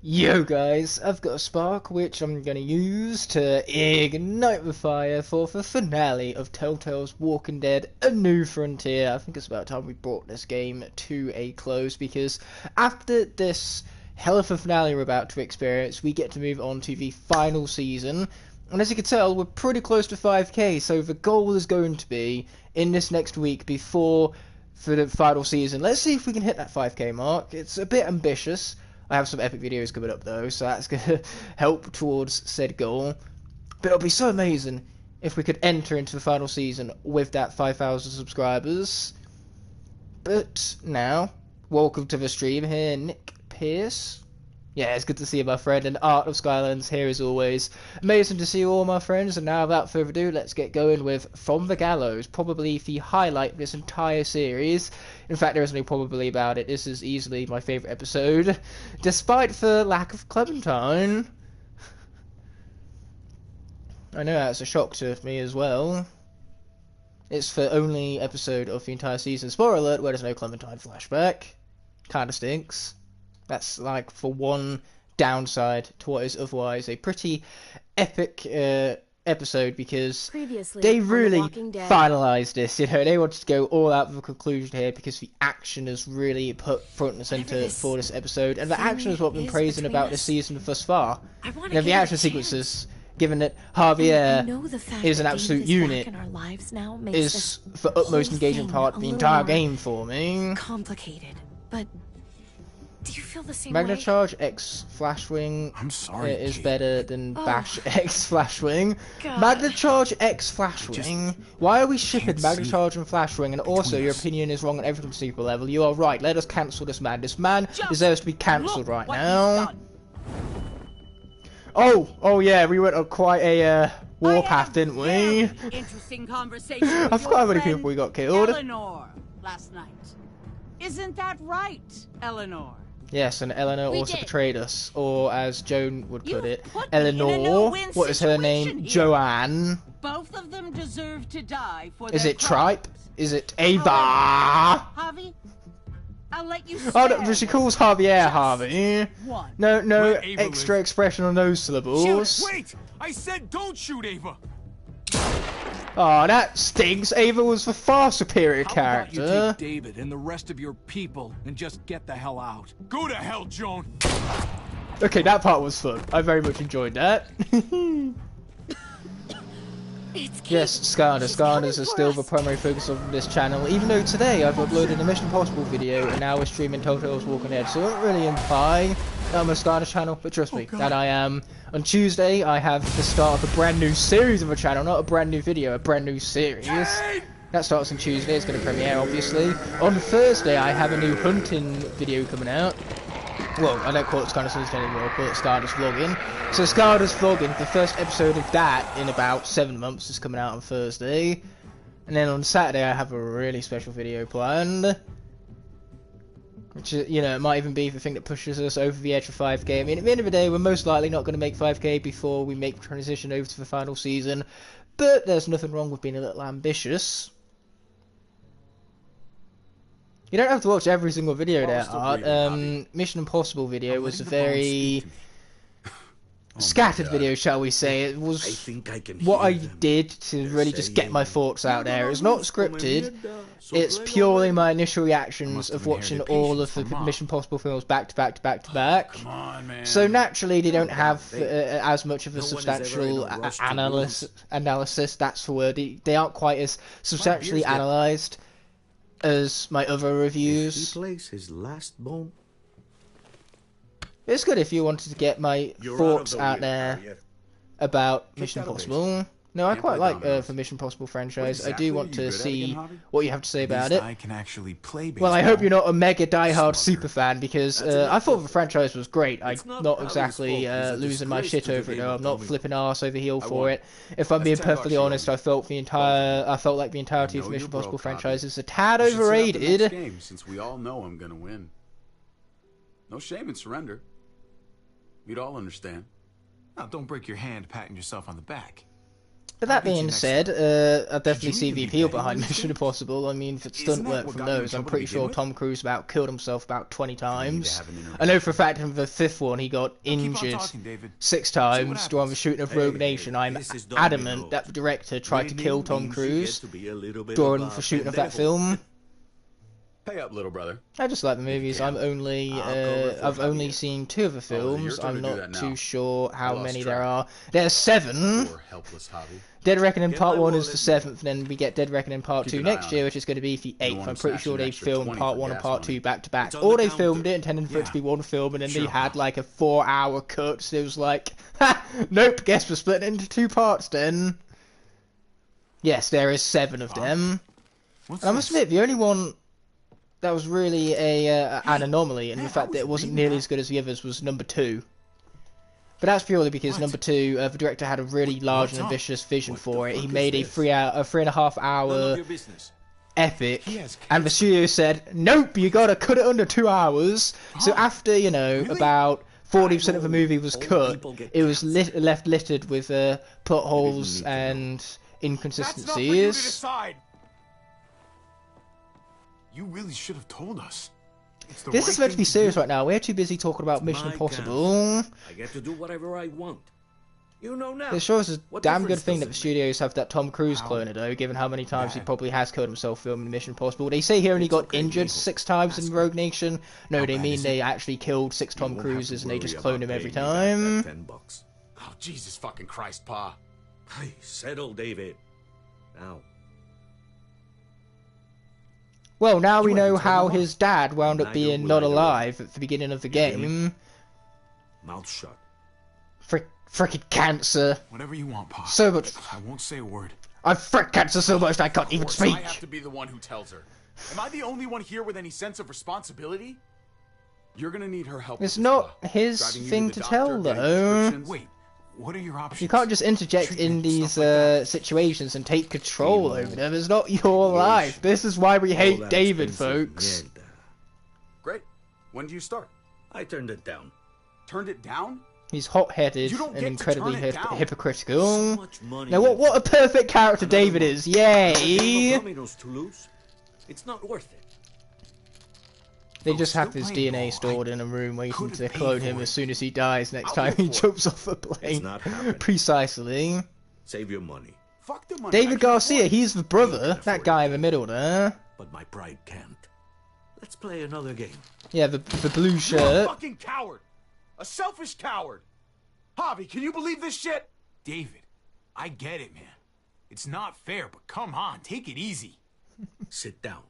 Yo guys, I've got a spark which I'm going to use to ignite the fire for the finale of Telltale's Walking Dead: A New Frontier. I think it's about time we brought this game to a close, because after this hell of a finale we're about to experience, we get to move on to the final season. And as you can tell, we're pretty close to 5k, so the goal is going to be, in this next week for the final season, let's see if we can hit that 5k mark. It's a bit ambitious. I have some epic videos coming up though, so that's going to help towards said goal. But it'll be so amazing if we could enter into the final season with that 5,000 subscribers. But now, welcome to the stream here, Nick Pierce. Yeah, it's good to see you, my friend, and Art of Skylands here as always. Amazing to see you all, my friends, and now without further ado, let's get going with From the Gallows, probably the highlight of this entire series. In fact, there isn't any probably about it. This is easily my favourite episode, despite the lack of Clementine. I know that's a shock to me as well. It's the only episode of the entire season, spoiler alert, where there's no Clementine flashback. Kinda stinks. That's like for one downside to what is otherwise a pretty epic episode, because they really finalised this. You know, they wanted to go all out with a conclusion here, because the action is really put front and centre for this episode, and the action is what I've been praising about this season thus far. You know, the action sequences, given that Javier is an absolute unit, is the utmost engaging part of the entire game for me. Complicated, but do you feel the same Magna way? Charge X Flashwing is better than Bash X Flashwing. God. Magna Charge X Flashwing? Why are we shipping Magna Charge and Flashwing? And also, your opinion is wrong on every super level. You are right. Let us cancel this man. This man deserves to be cancelled right now. Oh yeah, we went on quite a warpath, didn't we? Interesting conversation. I forgot how many people we got killed. Eleanor last night. Isn't that right, Eleanor? Yes, and Eleanor also betrayed us, or as Joan would put it, put me in a Eleanor. no-win What is her name? situation here. Joanne. Both of them deserve to die for Is their it Tripe? crimes. Is it Ava? Javi, I'll let you Oh, spare no, she calls Javier just Harvey. one. No Let Ava extra live. expression on those syllables. Wait! I said don't shoot Ava! Oh, that stinks. Ava was the far superior How about you character. take David and the rest of your people and just get the hell out? Go to hell, Joan! Okay, that part was fun. I very much enjoyed that. Yes, Scarners is still the primary focus of this channel, even though today I've uploaded a Mission Impossible video and now we're streaming Telltale's Walking Dead, so I don't really imply that I'm a Scarners channel, but trust me, that I am. On Tuesday, I have the start of a brand new series of a channel, not a brand new video, a brand new series. That starts on Tuesday, it's going to premiere, obviously. On Thursday, I have a new hunting video coming out. Well, I don't call it Scarners anymore, I call it Scarners Vlogging. So Scarners Vlogging, the first episode of that in about 7 months is coming out on Thursday. And then on Saturday I have a really special video planned. Which, you know, it might even be the thing that pushes us over the edge of 5k. I mean, at the end of the day, we're most likely not going to make 5k before we make the transition over to the final season. But there's nothing wrong with being a little ambitious. You don't have to watch every single video there, Art. Mission Impossible video was a very scattered video, shall we say. It was what I did to really just get my thoughts out there. It's not scripted. It's purely my initial reactions of watching all of the Mission Impossible films back to back to back to back. Come on, man. So naturally, they don't have as much of a substantial analysis. That's the word. They aren't quite as substantially analysed as my other reviews. He plays his last bone. It's good if you wanted to get my thoughts out there about Mission Impossible. No, I quite like the Mission Impossible franchise. I do want to see what you have to say about it. I can actually play Well, I hope you're not a mega diehard super fan, because I thought the franchise was great. I'm not exactly losing my shit over it, though. I'm not flipping arse over heel for it. If I'm being perfectly honest, I felt like the entirety of the Mission Impossible franchise is a tad overrated. Game, since we all know I'm gonna win. No shame in surrender. We'd all understand. Now, don't break your hand patting yourself on the back. But that beat you being next said, I definitely you see even be VP betting behind on this Mission game? Impossible. I mean, if it Isn't stunt that work what from got you in those, I'm trouble to pretty begin sure with? Tom Cruise about killed himself about 20 need to times. have an interview. I know for a fact in the fifth one he got Keep on injured talking, David. 6 what times during the happens. shooting of Hey, Rogue hey, Nation. I'm this is Don adamant Mino. that the director tried to Winning kill Tom means he Cruise gets to be a little bit during of a the shooting of that pendejo. film. Pay up, little brother. I just like the movies. can. I'm only I'll cover for I've only Javier. seen 2 of the your films. turn I'm to do that not now. too sure how lost many track. there are. There's 7. Poor helpless hobby. Dead Reckoning Get Part my 1 is wallet, the 7th, and then we get Dead Reckoning Part Keep 2 an eye next on year, it. which is going to be the 8th. want I'm him pretty snatching sure an they extra filmed 20 Part for 1 and gas Part money. 2 back to back. It's on Or the they filmed counter. it intending for it to Yeah. be one film, and then they Sure. had like a 4-hour cut, so it was like, ha! Nope, guess we're splitting it into 2 parts then. Yes, there is 7 of them. What's And I must this? admit, the only one that was really an anomaly, and hey, the fact I that it was wasn't reading nearly that. as good as the others, was number 2. But that's purely because What? number 2, the director had a really large what's and up? ambitious vision What for the it. He fuck is made a this? 3.5 None hour of your business. epic, He has and the cancer. studio said, nope, you gotta cut it under 2 hours. So Huh? after, you know, Really? about 40% of the I know movie was old cut, people get it was cancer. left littered with plot holes need to know. and That's not for you to inconsistencies. decide. You really should have told us. It's the This right is meant to thing be serious do. right now. We're too busy talking about Mission my Impossible. I get to do whatever I want. You know now. It sure is a What damn good difference thing does that it the make? studios have that Tom Cruise How cloner, though, given how many times he bad? probably has killed himself filming Mission Impossible. They say he only It's got okay, injured mijo. 6 times in Ask Rogue Nation. No, How they bad mean is they it? actually killed 6 You Tom won't have to Cruises and they worry just about clone him paying every me back time. that $10. Oh, Jesus fucking Christ, Pa. Hey, settle, David. Now. Well, now we You know haven't told how me his dad wound up Neither being will not either alive at the beginning of the You hear me? game. Mouth shut. Frickin' cancer. Whatever you want, Pa. So much. I won't say a word. I frick cancer so much I can't even Of course, speak. I have to be the one who tells her. Am I the only one here with any sense of responsibility? You're gonna need her help. It's with this, not Pa. his Driving you thing the to doctor, tell, getting though. prescriptions. Wait, what are your options? You can't just interject Treatment, in these stuff like that. situations and take control Emo. over them. It's not your life. This is why we All hate that David, expensive folks. mierda. Great. When do you start? I turned it down. Turned it down? He's hot-headed You don't and get to incredibly turn it down. hypocritical. So much money. Now, what a perfect character Another David one. is. Another game Yay! of dominoes to lose. It's not worth it. They I just was have still his playing DNA ball. stored in a room waiting could've to paid clone for him it. as soon as he dies next I'll time pay he for it. jumps off a plane. not happening. Precisely. Save your money. Fuck the money. I David can't Garcia, afford it. he's the You brother, can that afford guy it. in the middle there. But my pride can't. Let's play another game. Yeah, the blue You're a shirt. fucking coward. A selfish coward. Javi, can you believe this shit? David, I get it, man. It's not fair, but come on, take it easy. Sit down.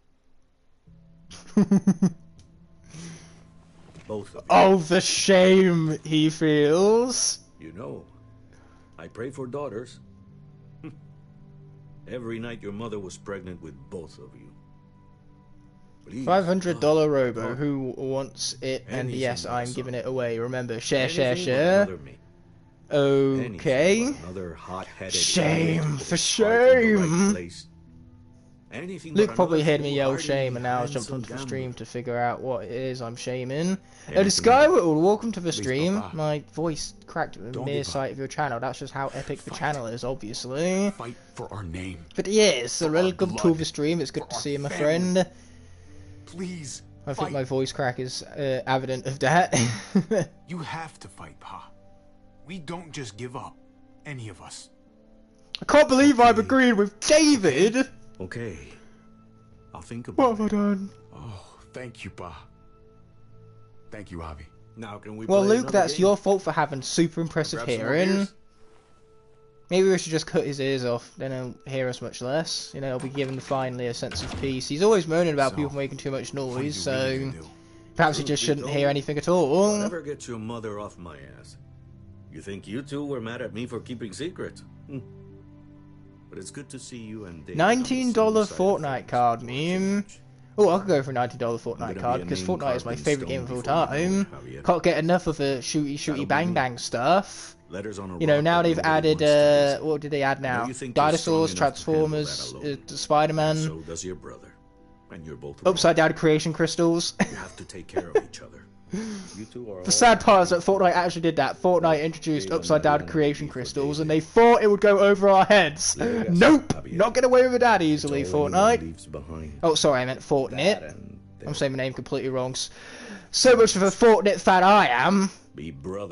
Both of you. Oh, the shame he feels. You know, I pray for daughters. Every night your mother was pregnant with both of you. Please, $500 God, robo. God, Who wants it? And Anything yes, but a I'm son. giving it away. Remember, share, anything but share. another me. Okay. Anything but another hot-headed Shame idiot with for his heart in the right shame. place. Anything Luke but probably another heard me yell foolhardy, shame, and now has jumped handsome onto the gambler. stream to figure out what it is I'm shaming. Anything The Skyward, welcome to the Please, stream. Papa. My voice cracked at the Don't mere give up. sight of your channel. That's just how epic the Fight. channel is, obviously. Fight for our name. But yes, For our welcome to blood. the stream. It's good For to our see you, my family. friend. Please. I think fight. my voice crack is evident of that. You have to fight, Pa. We don't just give up. Any of us. I can't believe I'm Okay. agreeing with David! Okay. I'll think What about have I it. done? Oh, thank you, Pa. Thank you, Javi. Now can we Well, play Luke, another that's game? your fault for having super impressive Grab some more hearing. beers? Maybe we should just cut his ears off, then he'll hear us much less. You know, he'll be given finally a sense of peace. He's always moaning about So, people making too much What are noise, you so really gonna do? perhaps he Truth just be shouldn't told, hear anything at all. Whatever gets your mother off my ass. You think you two were mad at me for keeping secrets? But it's good to see you and Dave. on the same $19 side of Fortnite things. card meme. Oh, I could go for a $19 I'm Fortnite gonna card be a because name Fortnite is my carved in favourite game of all stone before you know time. it, Javier. Can't get enough of the shooty That'll be bang me. bang stuff. Letters on a You know, rock now that they've nobody added, wants to visit. what did they add I know now? you think you're Dinosaurs, strong enough to handle that Transformers, alone. Spider-Man, So does your brother. And you're both wrong. upside down creation crystals. You have to take care of each other. You two are The sad part is that Fortnite actually did that. Fortnite introduced upside down creation crystals, and they thought it would go over our heads. Nope! Not get away with that easily, Fortnite. Oh, sorry, I meant Fortnite. I'm saying my name completely wrong. So much of a Fortnite fan I am.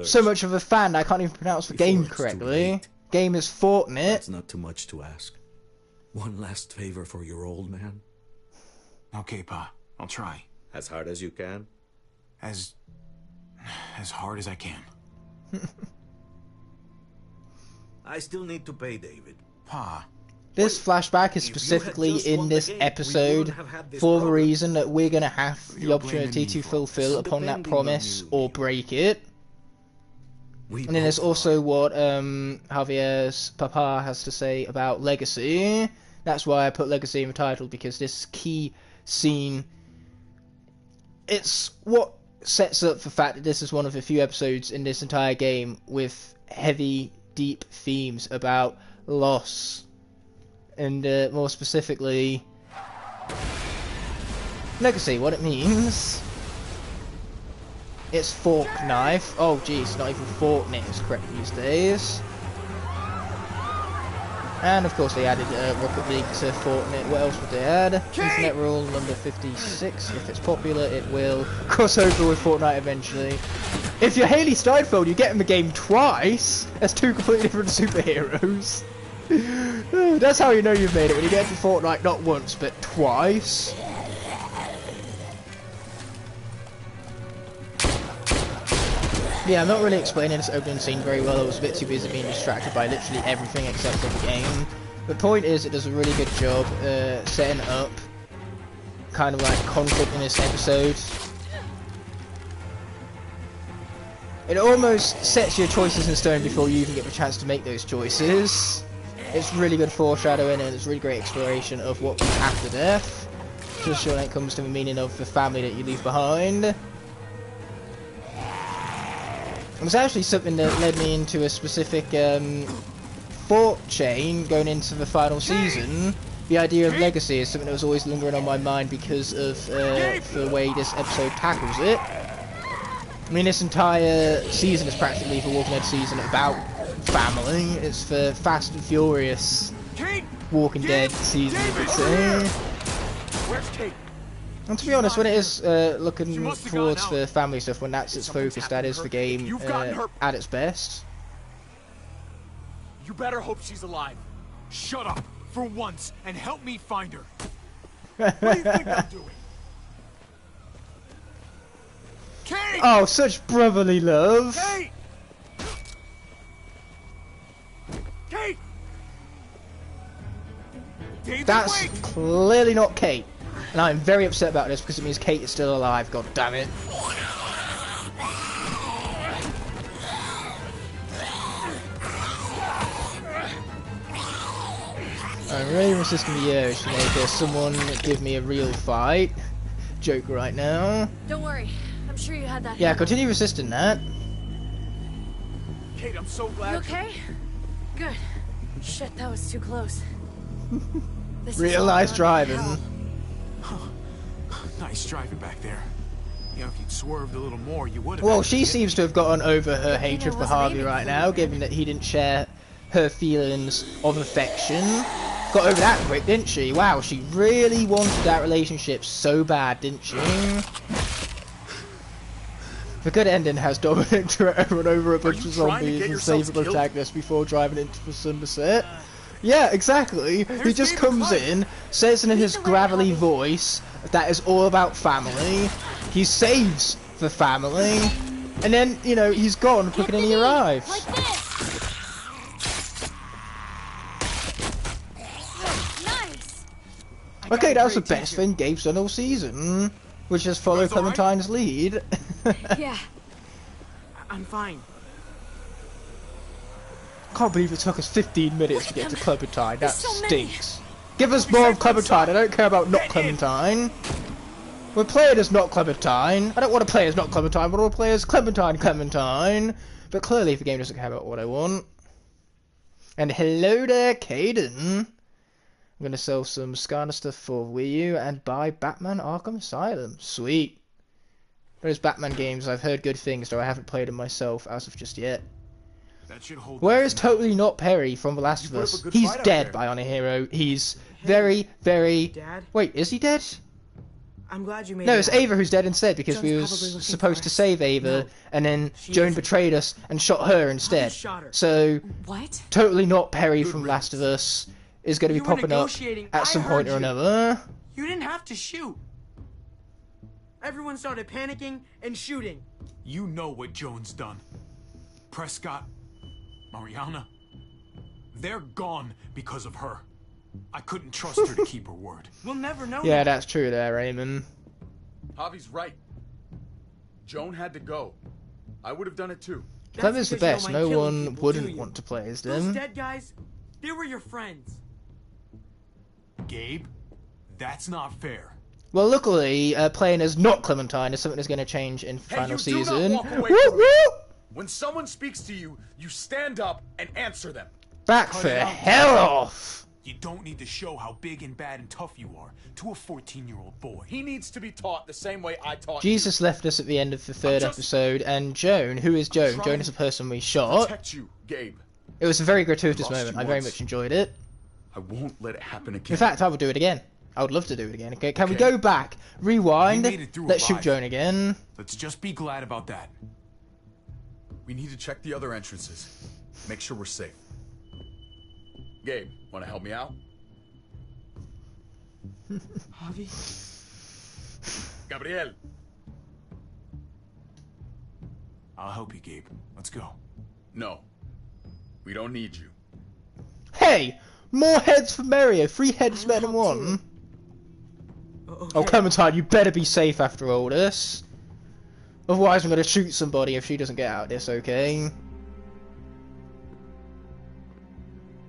So much of a fan I can't even pronounce the game correctly. Game is Fortnite. That's not too much to ask. One last favor for your old man. Okay, Pa. I'll try. As hard as you can. As hard as I can. I still need to pay David. Pa. This flashback is specifically in this episode for the reason that we're going to have the opportunity to fulfill upon that promise or break it. And then there's also what Javier's papa has to say about Legacy. That's why I put Legacy in the title, because this key scene, it's what sets up the fact that this is one of the few episodes in this entire game with heavy, deep themes about loss. And more specifically, Legacy, what it means. It's fork knife. Oh geez, not even Fortnite is correct these days. And of course they added Rocket League to Fortnite. What else would they add? Internet rule number 56. If it's popular, it will cross over with Fortnite eventually. If you're Haley Steinfeld, you get in the game twice. That's two completely different superheroes. That's how you know you've made it, when you get to Fortnite not once, but twice. Yeah, I'm not really explaining this opening scene very well. I was a bit too busy being distracted by literally everything except for the game. The point is, it does a really good job setting up kind of like conflict in this episode. It almost sets your choices in stone before you even get the chance to make those choices. It's really good foreshadowing, and it's really great exploration of what comes after death, just when it comes to the meaning of the family that you leave behind. It was actually something that led me into a specific thought chain going into the final season. The idea of Legacy is something that was always lingering on my mind because of the way this episode tackles it. I mean, this entire season is practically the Walking Dead season about family. It's the Fast and Furious Walking Dead season, you could say. Where's Kate? And to be honest, when it is looking towards the family stuff, when that's its focus, that is the game at its best. You better hope she's alive. Shut up for once and help me find her. What do you think I'm doing? Kate! Oh, such brotherly love. Kate! Kate! David, That's wait! clearly not Kate. And I'm very upset about this because it means Kate is still alive, god damn it. I'm really resisting the urge to make someone give me a real fight. Joke right now. Don't worry. I'm sure you had that. Yeah, continue resisting that. Kate, I'm so glad. You okay? Good. Shit, that was too close. Real nice driving. Nice driving back there. You know, if you'd swerved a little more, you would have. Well, she seems to have gotten over her hatred for Harvey right now, given that he didn't share her feelings of affection. Got over that quick, didn't she? Wow, she really wanted that relationship so bad, didn't she? The good ending has Dominic to run over a bunch of zombies and save the protagonist before driving into the sunset. Yeah, exactly. He just comes in, says in his gravelly voice that is all about family. He saves the family, and then, you know, he's gone quicker than he arrives. Like this. Nice. Okay, that was the best thing Gabe's done all season, which is follow Clementine's lead. Yeah. I'm fine. Can't believe it took us 15 minutes to get to Clementine. That stinks. Give us more of Clementine. I don't care about not Clementine. We're playing as not Clementine. I don't want to play as not Clementine. I want to play as Clementine. But clearly the game doesn't care about what I want. And hello there, Caden. I'm going to sell some Scarner stuff for Wii U and buy Batman Arkham Asylum. Sweet. Those Batman games, I've heard good things, though I haven't played them myself as of just yet. That should hold. Where is Totally Not Perry from The Last of put up Us? a good He's fight out dead, there. Bionic Hero. He's very, very... Dad? Wait, is he dead? I'm glad you made No, it it's out. Ava who's dead instead, because John's we probably was looking supposed for to us. save Ava, No, and then she Joan isn't. betrayed us and shot her instead. shot her. So, What? Totally Not Perry Good from riddance. Last of Us is going to be You were popping up negotiating. at I some point heard or you. another. You didn't have to shoot. Everyone started panicking and shooting. You know what Joan's done. Prescott, Mariana, they're gone because of her. I couldn't trust her to keep her word. We'll never know. Yeah, now. that's true there, Raymond. Javi's right. Joan had to go. I would have done it too. That's Clever's the because best. you don't No mind killing one people, wouldn't do you? want to play as Those them. dead guys, they were your friends. Gabe, that's not fair. Well, luckily, playing as not Clementine is something that's going to change in Hey, final you do not season. walk away Woo, from woo! When someone speaks to you, you stand up and answer them. Back Cut the it out. hell off! You don't need to show how big and bad and tough you are to a 14-year-old boy. He needs to be taught the same way I taught Jesus left us at the end of the third just- episode, and Joan, who is Joan? trying Joan is the person we you. shot. Protect you, Gabe. It was a very gratuitous Lost moment. you I very once. much enjoyed it. I won't let it happen again. In fact, I would do it again. I would love to do it again. Okay, can we Okay. go back, rewind, You made it through let's shoot alive. Joan again? Let's just be glad about that. We need to check the other entrances. Make sure we're safe. Gabe, want to help me out? Javi, Gabriel. I'll help you, Gabe. Let's go. No. We don't need you. Hey! More heads for Mario! 3 heads better than 1! Oh, Clementine, you better be safe after all this. Otherwise I'm gonna shoot somebody if she doesn't get out of this, okay?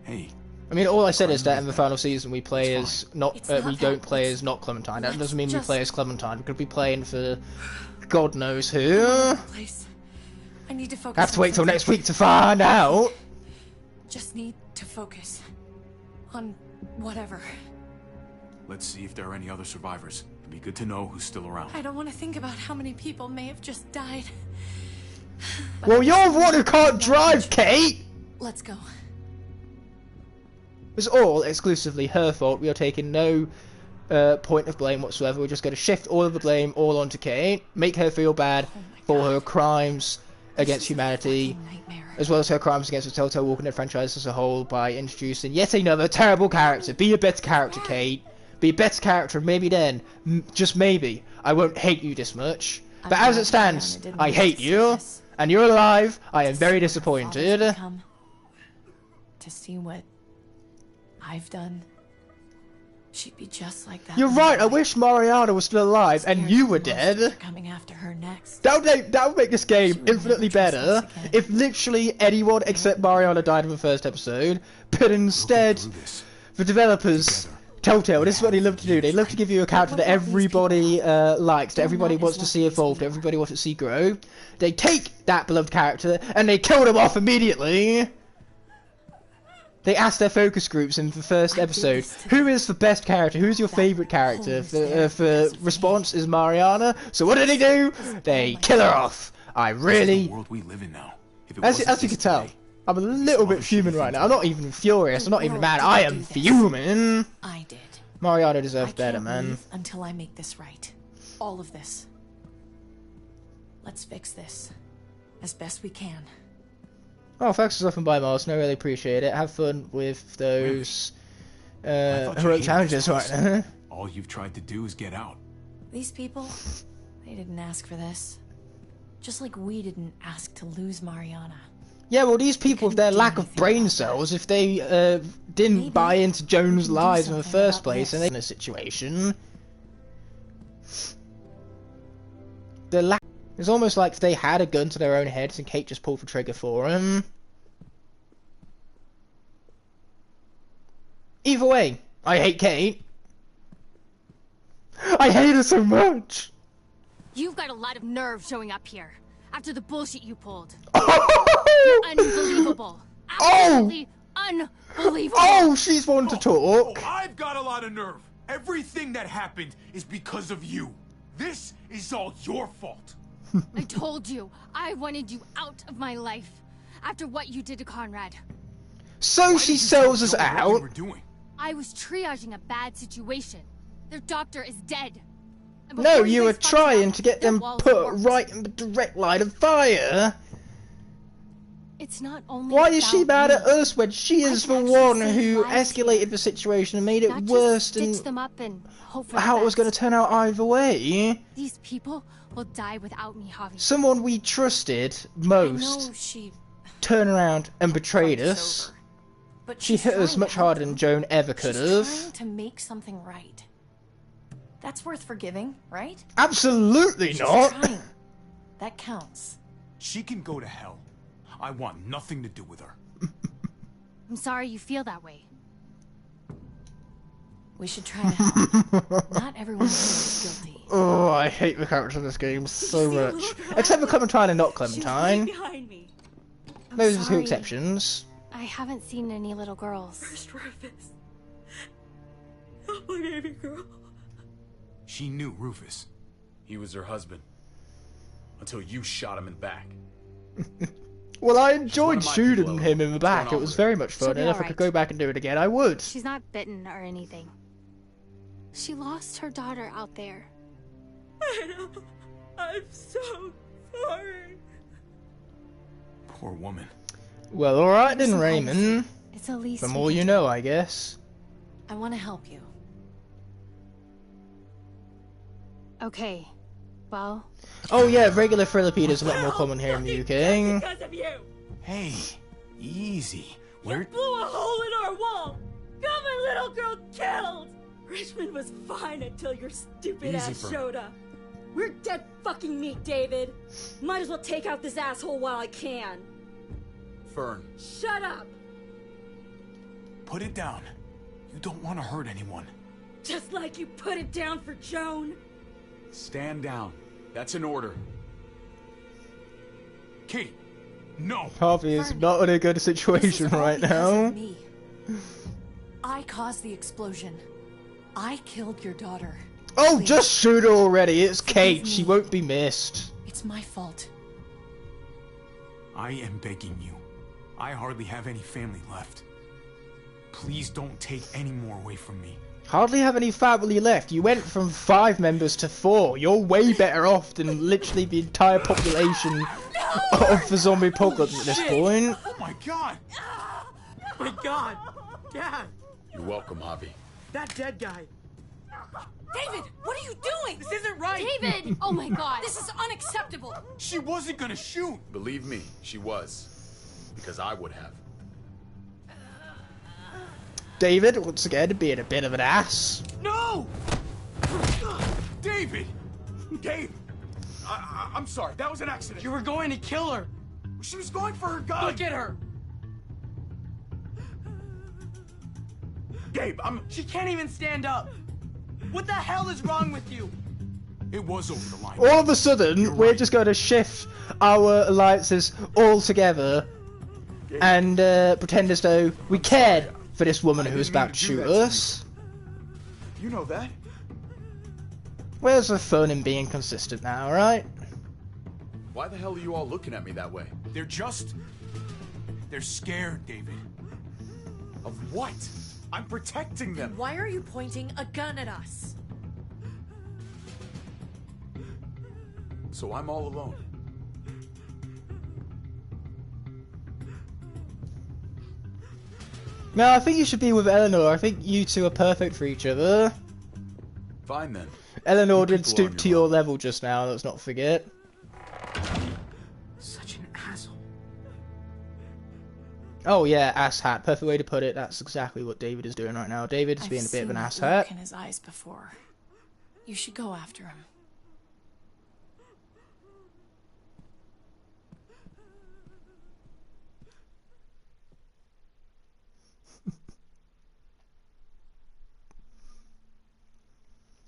Hey, I mean, all I said is that in the final season we play It's as not, It's not we that. don't play Let's- as not Clementine. That let's doesn't mean we just- play as Clementine. We could be playing for God knows who. Place. I need to focus. Have to on wait till something. next week to find out. Just need to focus on whatever. let's see if there are any other survivors. It'd be good to know who's still around. I don't want to think about how many people may have just died. Well, you're the one who can't drive, Kate! Let's go. It's all exclusively her fault. We are taking no point of blame whatsoever. We're just going to shift all of the blame all onto Kate, make her feel bad for her crimes against humanity, Nightmare. as well as her crimes against the Telltale Walking Dead franchise as a whole, by introducing yet another terrible character. Be a better character, Kate. Be a better character, maybe then, just maybe, I won't hate you this much. But I'm as glad it stands, Mariana didn't I make hate us you, do this. and you're alive. I am very To see what disappointed. father's become, to see what I've done. She'd be just like that. You're little right, I boy. wish Mariana was still alive and Scared you the were monsters dead. are coming after her next. That would make this game She would infinitely never trust better us again. if literally anyone except Mariana died in the first episode, but instead, Through this. the developers, Together. Telltale, this is what they love to do. They love to give you a character that everybody likes, that everybody wants to see evolve, that everybody wants to see grow. They take that beloved character and they kill them off immediately. They asked their focus groups in the first episode, who is the best character, who's your favourite character? The response is Mariana. So what do? They kill her off. I This is really, the world we live in now. If it as wasn't you this can tell, day, I'm a little bit fuming right now. I'm not even furious, I'm not even mad, I am fuming. I did. Mariana I deserves better, can't man. leave until I make this right. All of this. Let's fix this as best we can. Oh, thanks for stopping by, Miles. No, really appreciate it. Have fun with those I thought you heroic hated challenges this right place. now. All you've tried to do is get out. These people, they didn't ask for this. Just like we didn't ask to lose Mariana. Yeah, well, these people, with their do lack of anything brain about that. cells, if they didn't Maybe buy into we Joan's can do lies in the something first about place, and this. they in a situation. The lack. It's almost like if they had a gun to their own heads and Kate just pulled the trigger for them. Either way, I hate Kate. I hate her so much. You've got a lot of nerve showing up here after the bullshit you pulled. Oh! Unbelievable. Absolutely unbelievable. Oh, she's one to talk. Oh, I've got a lot of nerve. Everything that happened is because of you. This is all your fault. I told you, I wanted you out of my life. After what you did to Conrad. So she sells us What you out. were doing? I was triaging a bad situation. Their doctor is dead. And No, before you were guys fucked trying up, to get their them walls put worked. right in the direct line of fire. It's not only Why is she about mad at me. us when she I is can the actually one save who lives escalated here. the situation and made it Not worse just stitch than them up and hope for the how it was best. going to turn out either way? These people will die without me, Javi. Someone we trusted I most know she turned around and betrayed fucked us. over, but She she's hit us trying to much help harder them. than Joan ever could She's have. trying to make something right. That's worth forgiving, right? Absolutely She's not. trying. That counts. She can go to hell. I want nothing to do with her. I'm sorry you feel that way. We should try to help. Not everyone here is guilty. Oh, I hate the characters in this game so much. Except for Clementine and not Clementine. behind me. Those are the two sorry. exceptions. I haven't seen any little girls. Rufus. Oh, my baby girl. She knew Rufus. He was her husband. Until you shot him in the back. Well, I one enjoyed of my shooting people, him in the What's back. going It on was with very much fun, She'll be and if I alright. could go back and do it again, I would. She's not bitten or anything. She lost her daughter out there. I know. I'm so sorry. Poor woman. Well, alright then, Listen, Raymond. It's the least The we more can you do. know, I guess. I want to help you. Okay. Well, Oh yeah, regular Thrillipede is a lot more common here in the UK. Because of you. Hey, easy. We're Blew a hole in our wall. Got my little girl killed. Richmond was fine until your stupid Easy, ass Fern. showed up. We're dead fucking meat, David. Might as well take out this asshole while I can. Fern, Shut up. put it down. You don't want to hurt anyone. Just like you put it down for Joan. stand down. That's an order. Kate, no. Harvey is Fern, not in a good This situation is all right because now. of me. I caused the explosion. I killed your daughter. Oh, Please. just shoot her already. It's Kate. me. She won't be missed. It's my fault. I am begging you. I hardly have any family left. Please don't take any more away from me. Hardly have any family left. You went from 5 members to 4. You're way better off than literally the entire population of the zombie apocalypse at this point. Oh my god! My God! Dad! You're welcome, Javi. That dead guy! David, what are you doing? This isn't right! David! Oh my god! This is unacceptable. She wasn't gonna shoot! Believe me, she was. Because I would have. David, once again, being a bit of an ass. No! David! Gabe! I'm sorry, that was an accident. You were going to kill her! She was going for her gun! Look at her! Gabe, She can't even stand up! What the hell is wrong with you? It was over the line. All of a sudden, You're we're right. just going to shift our alliances all together and pretend as though we cared for this woman who was about to shoot us. You know that? Where's the fun in being consistent now, right? Why the hell are you all looking at me that way? They're scared, David. Of what? I'm protecting them. Why are you pointing a gun at us? So I'm all alone. No, I think you should be with Eleanor. I think you two are perfect for each other. Fine then. Eleanor You did people stoop on to your your own. level just now, let's not forget. Such an asshole. Oh yeah, asshat. Perfect way to put it. That's exactly what David is doing right now. David is being a bit of an I've seen asshat. that look in his eyes before. You should go after him.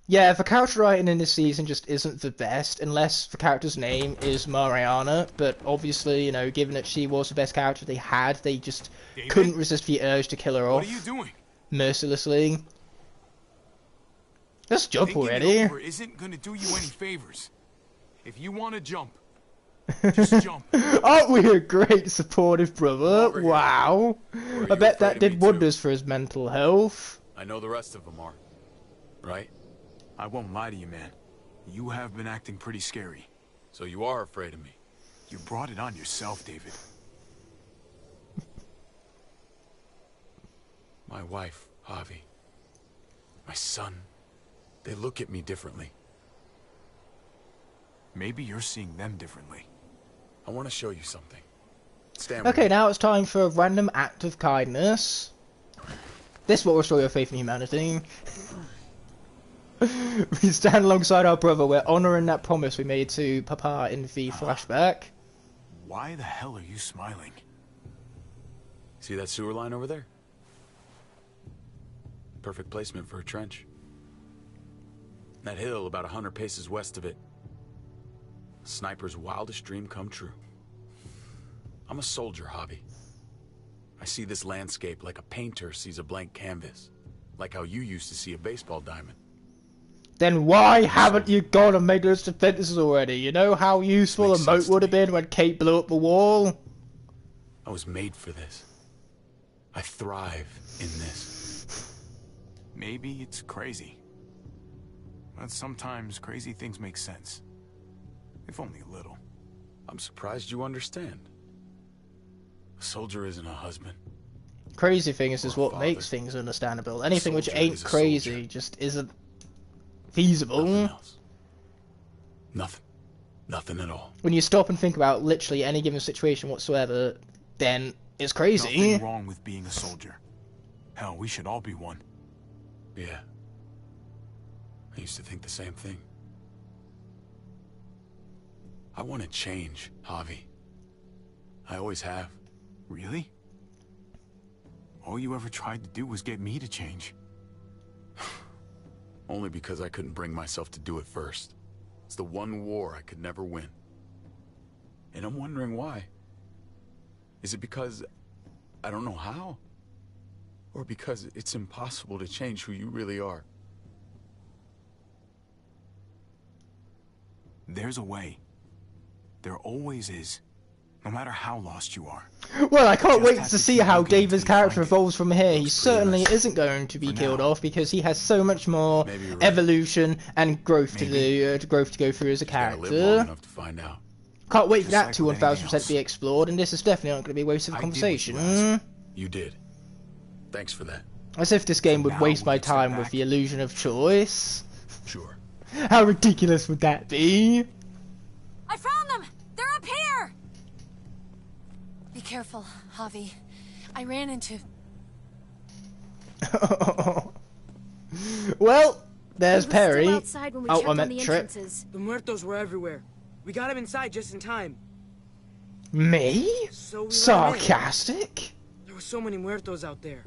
Yeah, the character writing in this season just isn't the best, unless the character's name is Mariana, but obviously, you know, given that she was the best character they had, they just David? couldn't resist the urge to kill her What off are you doing? mercilessly. Let's jump Thinking it already. over isn't gonna do you any favors. If you want to jump, just jump. Aren't we a great supportive brother? Wow. I bet that did wonders for his mental health. I know the rest of them are. Right? I won't lie to you, man. You have been acting pretty scary. So you are afraid of me. You brought it on yourself, David. My wife, Javi. My son. They look at me differently. Maybe you're seeing them differently. I want to show you something. Stand Okay, now it's time for a random act of kindness. This will restore your faith in humanity. We stand alongside our brother. We're honouring that promise we made to Papa in the flashback. Why the hell are you smiling? See that sewer line over there? Perfect placement for a trench. That hill about 100 paces west of it. A sniper's wildest dream come true. I'm a soldier, Javi. I see this landscape like a painter sees a blank canvas. Like how you used to see a baseball diamond. Then why haven't you gone and made those defences already? You know how useful a moat would have been when Kate blew up the wall? I was made for this. I thrive in this. Maybe it's crazy. But sometimes crazy things make sense. If only a little. I'm surprised you understand. A soldier isn't a husband. Crazy things is what makes things understandable. Anything which ain't crazy just isn't feasible. Nothing else. Nothing. Nothing at all. When you stop and think about literally any given situation whatsoever, then it's crazy. Nothing wrong with being a soldier. Hell, we should all be one. Yeah. I used to think the same thing. I want to change, Javi. I always have. Really? All you ever tried to do was get me to change. Only because I couldn't bring myself to do it first. It's the one war I could never win. And I'm wondering why. Is it because I don't know how? Or because it's impossible to change who you really are? There's a way. There always is. No matter how lost you are. Well, I can't wait to see how David's character evolves from here. He certainly isn't going to be killed off because he has so much more evolution and growth to do, to go through as a character. Can't wait for that to 1000% be explored, and this is definitely not going to be a waste of a conversation. You did. Thanks for that. As if this game would waste my time with the illusion of choice. Sure. How ridiculous would that be? I found them! They're up here! Be careful, Javi. I ran into... Well, there's Perry. Oh, I meant Trip. The muertos were everywhere. We got him inside just in time. Me? So sarcastic? There were so many muertos out there.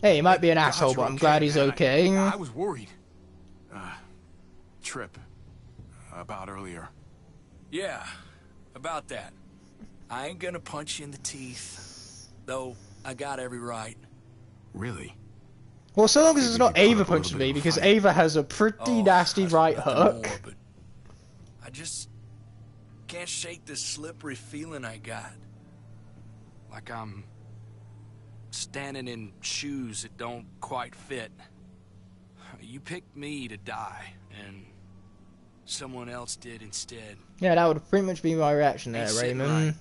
Hey, he might be an asshole, but I'm glad he's okay. I was worried. Trip. About earlier. Yeah, about that. I ain't gonna punch you in the teeth. Though, I got every right. Really? Well, so long as it's not Ava punching me, because Ava has a pretty nasty right hook. More, but I just can't shake this slippery feeling I got. Like I'm standing in shoes that don't quite fit. You picked me to die, and someone else did instead. Yeah, that would pretty much be my reaction there, Raymond. Right.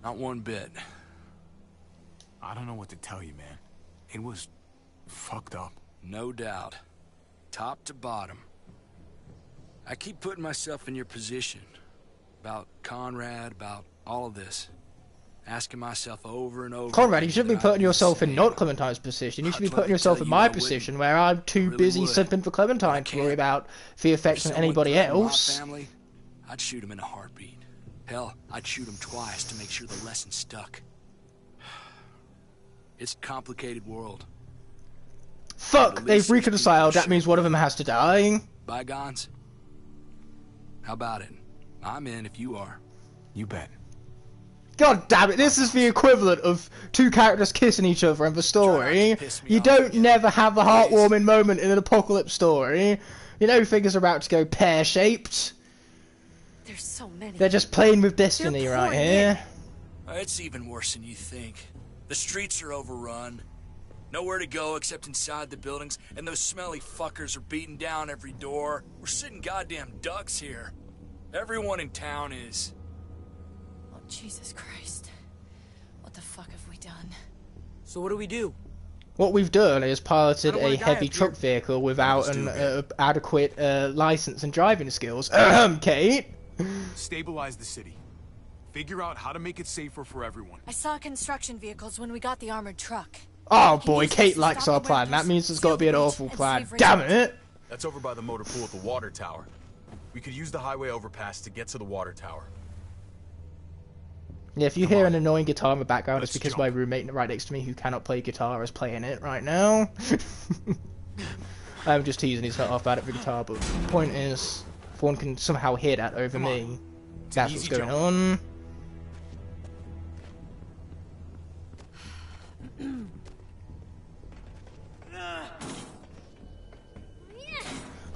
Not one bit. I don't know what to tell you, man. It was fucked up. No doubt. Top to bottom. I keep putting myself in your position. About Conrad, about all of this. Asking myself over and over. Conrad, you shouldn't be putting yourself in not Clementine's position. You should be putting yourself in my position, where I'm too busy simping for Clementine to worry about the effects on anybody else. Family, I'd shoot him in a heartbeat. Hell, I'd shoot him twice to make sure the lesson stuck. It's a complicated world. Fuck, they've reconciled. That means one of them has to die. God damn it, this is the equivalent of two characters kissing each other in the story. You don't never have a heartwarming moment in an apocalypse story. You know things are about to go pear-shaped. There's so many. They're just playing with destiny right here. It's even worse than you think. The streets are overrun. Nowhere to go except inside the buildings, and those smelly fuckers are beating down every door. We're sitting goddamn ducks here. Everyone in town is... Oh, Jesus Christ. What the fuck have we done? So what do we do? What we've done is piloted a heavy truck vehicle without an adequate license and driving skills. Kate? Stabilize the city. Figure out how to make it safer for everyone. I saw construction vehicles when we got the armored truck. Oh boy, Kate likes our plan. That means there's got to be an awful plan. Damn it! That's over by the motor pool at the water tower. We could use the highway overpass to get to the water tower. Yeah, if you hear an annoying guitar in the background, it's because my roommate right next to me, who cannot play guitar, is playing it right now. I'm just teasing, he's not half bad at the guitar, but the point is, if one can somehow hear that over me, that's what's going on.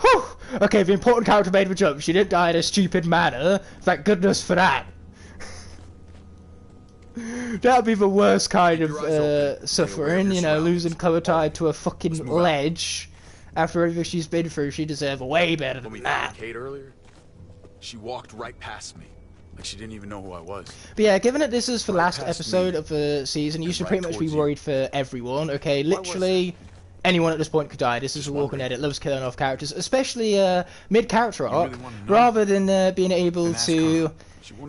Whew! Okay, the important character made the jump. She didn't die in a stupid manner. Thank goodness for that. That'd be the worst kind of suffering, you know, losing Clementine to a fucking ledge. After everything she's been through, she deserves way better than that. Kate earlier, she walked right past me, like she didn't even know who I was. But yeah, given that this is the last episode of the season, you should pretty much be worried for everyone, okay? Literally, anyone at this point could die. This is a Walking Dead. It loves killing off characters, especially mid-character arc, rather than being able to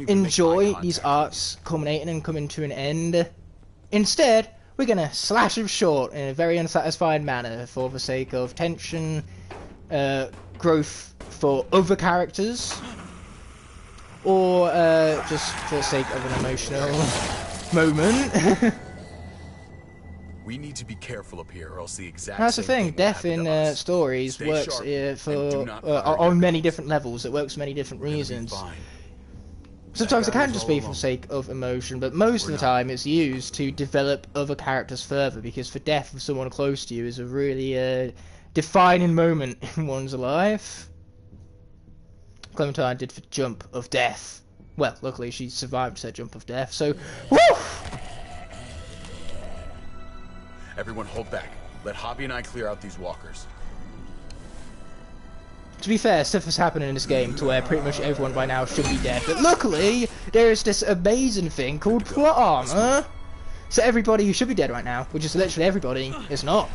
enjoy these arcs culminating and coming to an end. Instead, we're gonna slash them short in a very unsatisfying manner for the sake of tension, growth for other characters, or just for the sake of an emotional moment. We need to be careful up here, or else the exact That's the thing. Death in stories works on many different levels. It works for many different reasons. Sometimes it can just be for the sake of emotion, but most of the time it's used to develop other characters further, because the death of someone close to you is a really defining moment in one's life. Clementine did the jump of death. Well, luckily she survived her jump of death, so... Woo! Everyone hold back. Let Hobby and I clear out these walkers. To be fair, stuff has happened in this game to where pretty much everyone by now should be dead, but luckily there is this amazing thing called plot armor. So everybody who should be dead right now, which is literally everybody, is not.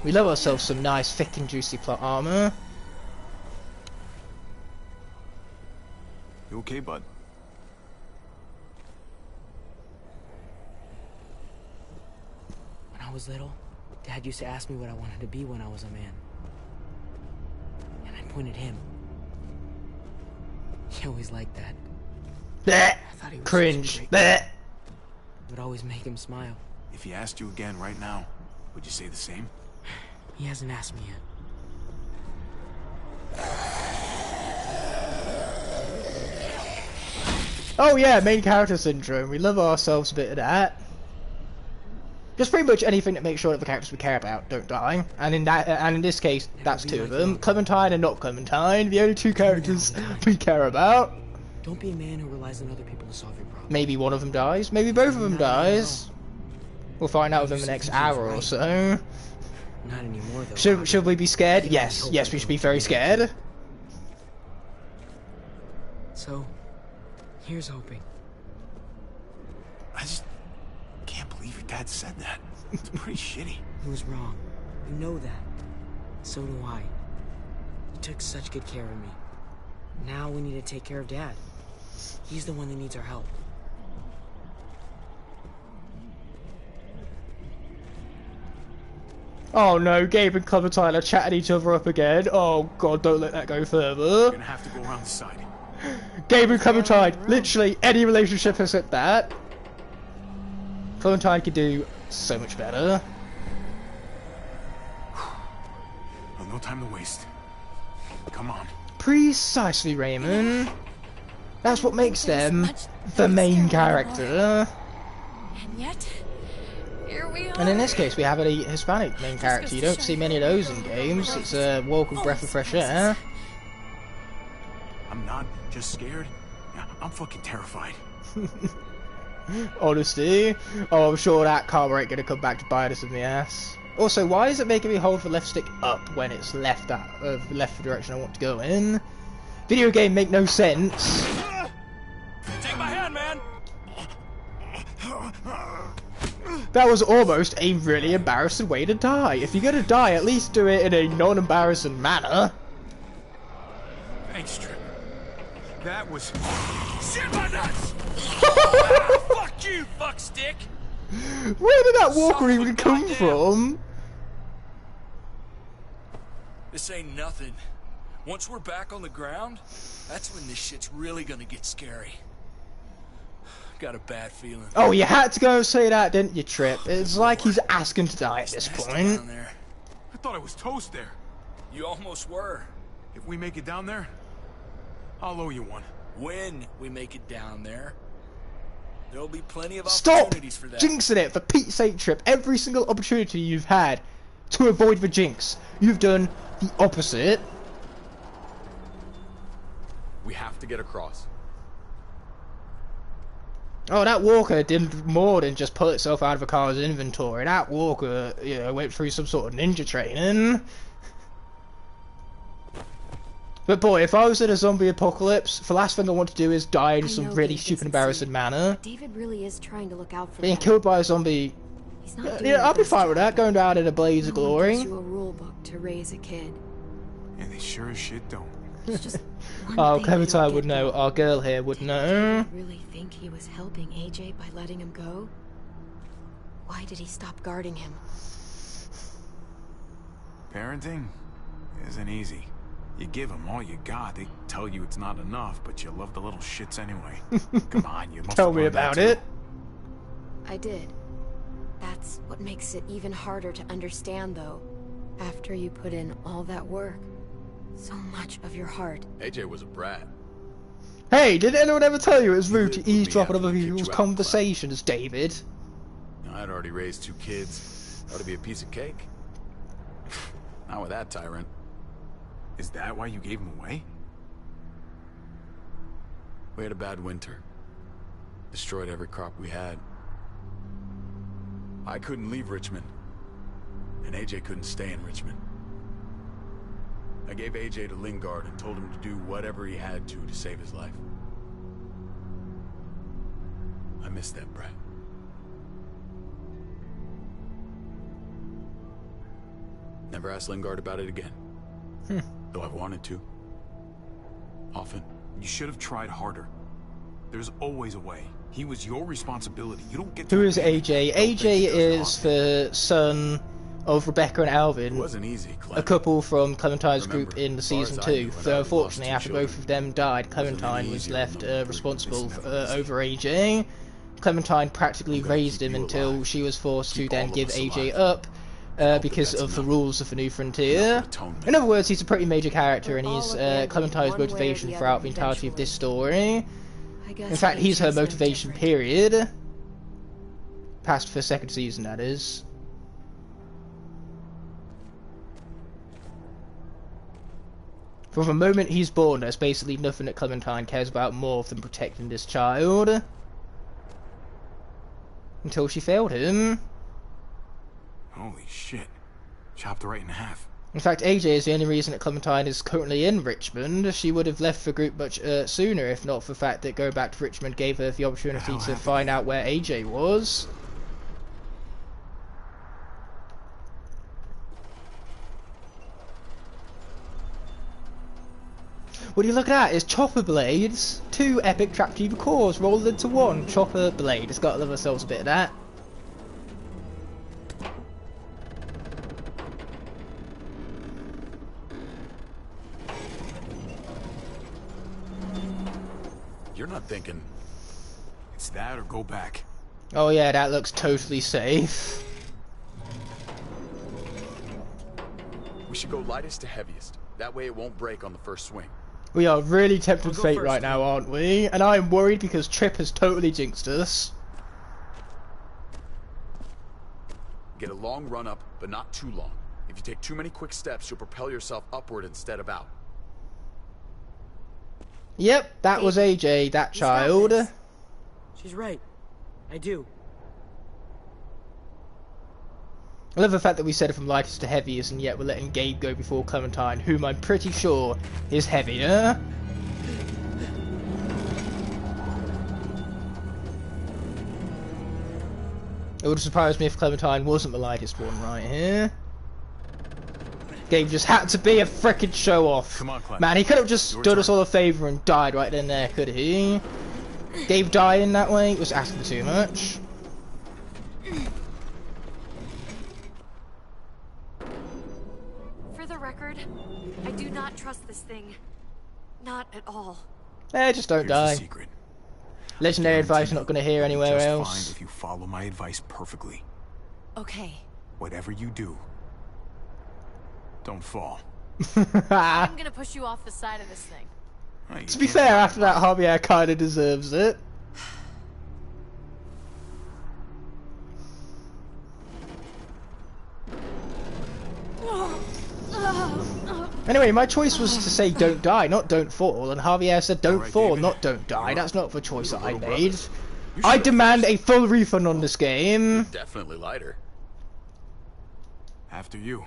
We love ourselves some nice, thick and juicy plot armor. You okay, bud? When I was little, Dad used to ask me what I wanted to be when I was a man. And I pointed him. He always liked that. Blech. I thought he was cringe. Blech. It would always make him smile. If he asked you again right now, would you say the same? He hasn't asked me yet. Oh yeah, main character syndrome. We love ourselves a bit of that. Just pretty much anything that makes sure that the characters we care about don't die. And in this case, that's two of them. Clementine and not Clementine, the only two characters we care about. Don't be a man who relies on other people to solve your problems. Maybe one of them dies. Maybe both of them dies. We'll find out within the next hour or so. Not anymore, though. Should we be scared? Yes. Yes, we should be very scared. So, here's hoping. I just can't believe your dad said that. It's pretty shitty. He was wrong. You know that. So do I. He took such good care of me. Now we need to take care of Dad. He's the one that needs our help. Oh no, Gabe and Clementine are chatting each other up again. Oh god, don't let that go further. You're gonna have to go around the side. Gabe and Clementine, literally any relationship has said that. Clementine could do so much better. Well, no time to waste. Come on. Precisely, Raymond. That's what makes them the main character. And yet, here we are. And in this case, we have a Hispanic main character. You don't see many of those in games. It's a welcome breath of fresh air. I'm not just scared. I'm fucking terrified. Honesty. Oh, I'm sure that karma ain't gonna come back to bite us in the ass. Also, why is it making me hold the left stick up when it's left the direction I want to go in? Video game make no sense. Take my hand, man. That was almost a really embarrassing way to die. If you're gonna die, at least do it in a non-embarrassing manner. Thanks, Trip. That was... Shit my nuts! Ah, fuck you, fuckstick! Where did that walker even come from? This ain't nothing. Once we're back on the ground, that's when this shit's really gonna get scary. Got a bad feeling. Oh, you had to go say that, didn't you, Trip? It's like he's asking to die at this point. I thought I was toast there. You almost were. If we make it down there, I'll owe you one. When we make it down there, there'll be plenty of Stop opportunities for that. jinxing it, for Pete's sake, Trip. Every single opportunity you've had to avoid the jinx, you've done the opposite. We have to get across. Oh, that walker did more than just pull itself out of a car's inventory. That walker, you know, went through some sort of ninja training. But boy, if I was in a zombie apocalypse, the last thing I want to do is die in some really stupid, embarrassing manner. David really is trying to look out for Being them. killed by a zombie, yeah, I'll be fine with that. Going down in a blaze of glory. You a rule book to raise a kid. Yeah, they sure as shit don't. It's just Oh, Clementine would know. Our girl here would know. Did you really think he was helping AJ by letting him go? Why did he stop guarding him? Parenting isn't easy. You give them all you got, they tell you it's not enough, but you love the little shits anyway. Come on, you must Tell me about it. I did. That's what makes it even harder to understand, though. After you put in all that work, so much of your heart. AJ was a brat. Hey, did anyone ever tell you it was rude to eavesdrop on other people's conversations, David? I'd already raised 2 kids. That ought to be a piece of cake. Not with that tyrant. Is that why you gave him away? We had a bad winter. Destroyed every crop we had. I couldn't leave Richmond. And AJ couldn't stay in Richmond. I gave AJ to Lingard and told him to do whatever he had to save his life. I miss that brat. Never asked Lingard about it again. Though I've wanted to. Often. You should have tried harder. There's always a way. He was your responsibility. You don't get to... Who is AJ? AJ is the son of Rebecca and Alvin. It wasn't easy, a couple from Clementine's group in the season 2. Though unfortunately, after both of them died, Clementine was left responsible over AJ. Clementine practically raised him until she was forced to then give AJ up. Because of the rules of the New Frontier. In other words, he's a pretty major character, and he's Clementine's motivation throughout the entirety of this story. In fact, he's her motivation, period. Past the second season, that is. From the moment he's born, there's basically nothing that Clementine cares about more than protecting this child. Until she failed him. Holy shit. Chopped right in half. In fact, AJ is the only reason that Clementine is currently in Richmond. She would have left the group much sooner if not for the fact that going back to Richmond gave her the opportunity to find out where AJ was. What do you look at? It's chopper blades. 2 epic traptube cores rolled into 1 chopper blade. It's got to love ourselves a bit of that. You're not thinking... It's that or go back. Oh yeah, that looks totally safe. We should go lightest to heaviest. That way it won't break on the first swing. We are really tempting fate right now, aren't we? And I am worried because Tripp has totally jinxed us. Get a long run up, but not too long. If you take too many quick steps, you'll propel yourself upward instead of out. Yep, that was AJ, that child. She's right. I do. I love the fact that we said it from lightest to heaviest, and yet we're letting Gabe go before Clementine, whom I'm pretty sure is heavier. It would surprise me if Clementine wasn't the lightest one right here. Gabe just had to be a frickin' show-off. Come on, Clem. Man, he could have just done us all a favour and died right then and there, could he? Gabe dying that way was asking too much. For the record, I do not trust this thing. Not at all. Just don't die. Secret. Legendary advice you're not going to hear anywhere just else. Fine if you follow my advice perfectly. Okay. Whatever you do, don't fall. I'm gonna push you off the side of this thing. To be fair, after that, Javier kind of deserves it. Anyway, my choice was to say don't die, not don't fall, and Javier said don't fall, not don't die. That's not the choice that I made. I demand a full refund on this game. Definitely lighter. After you.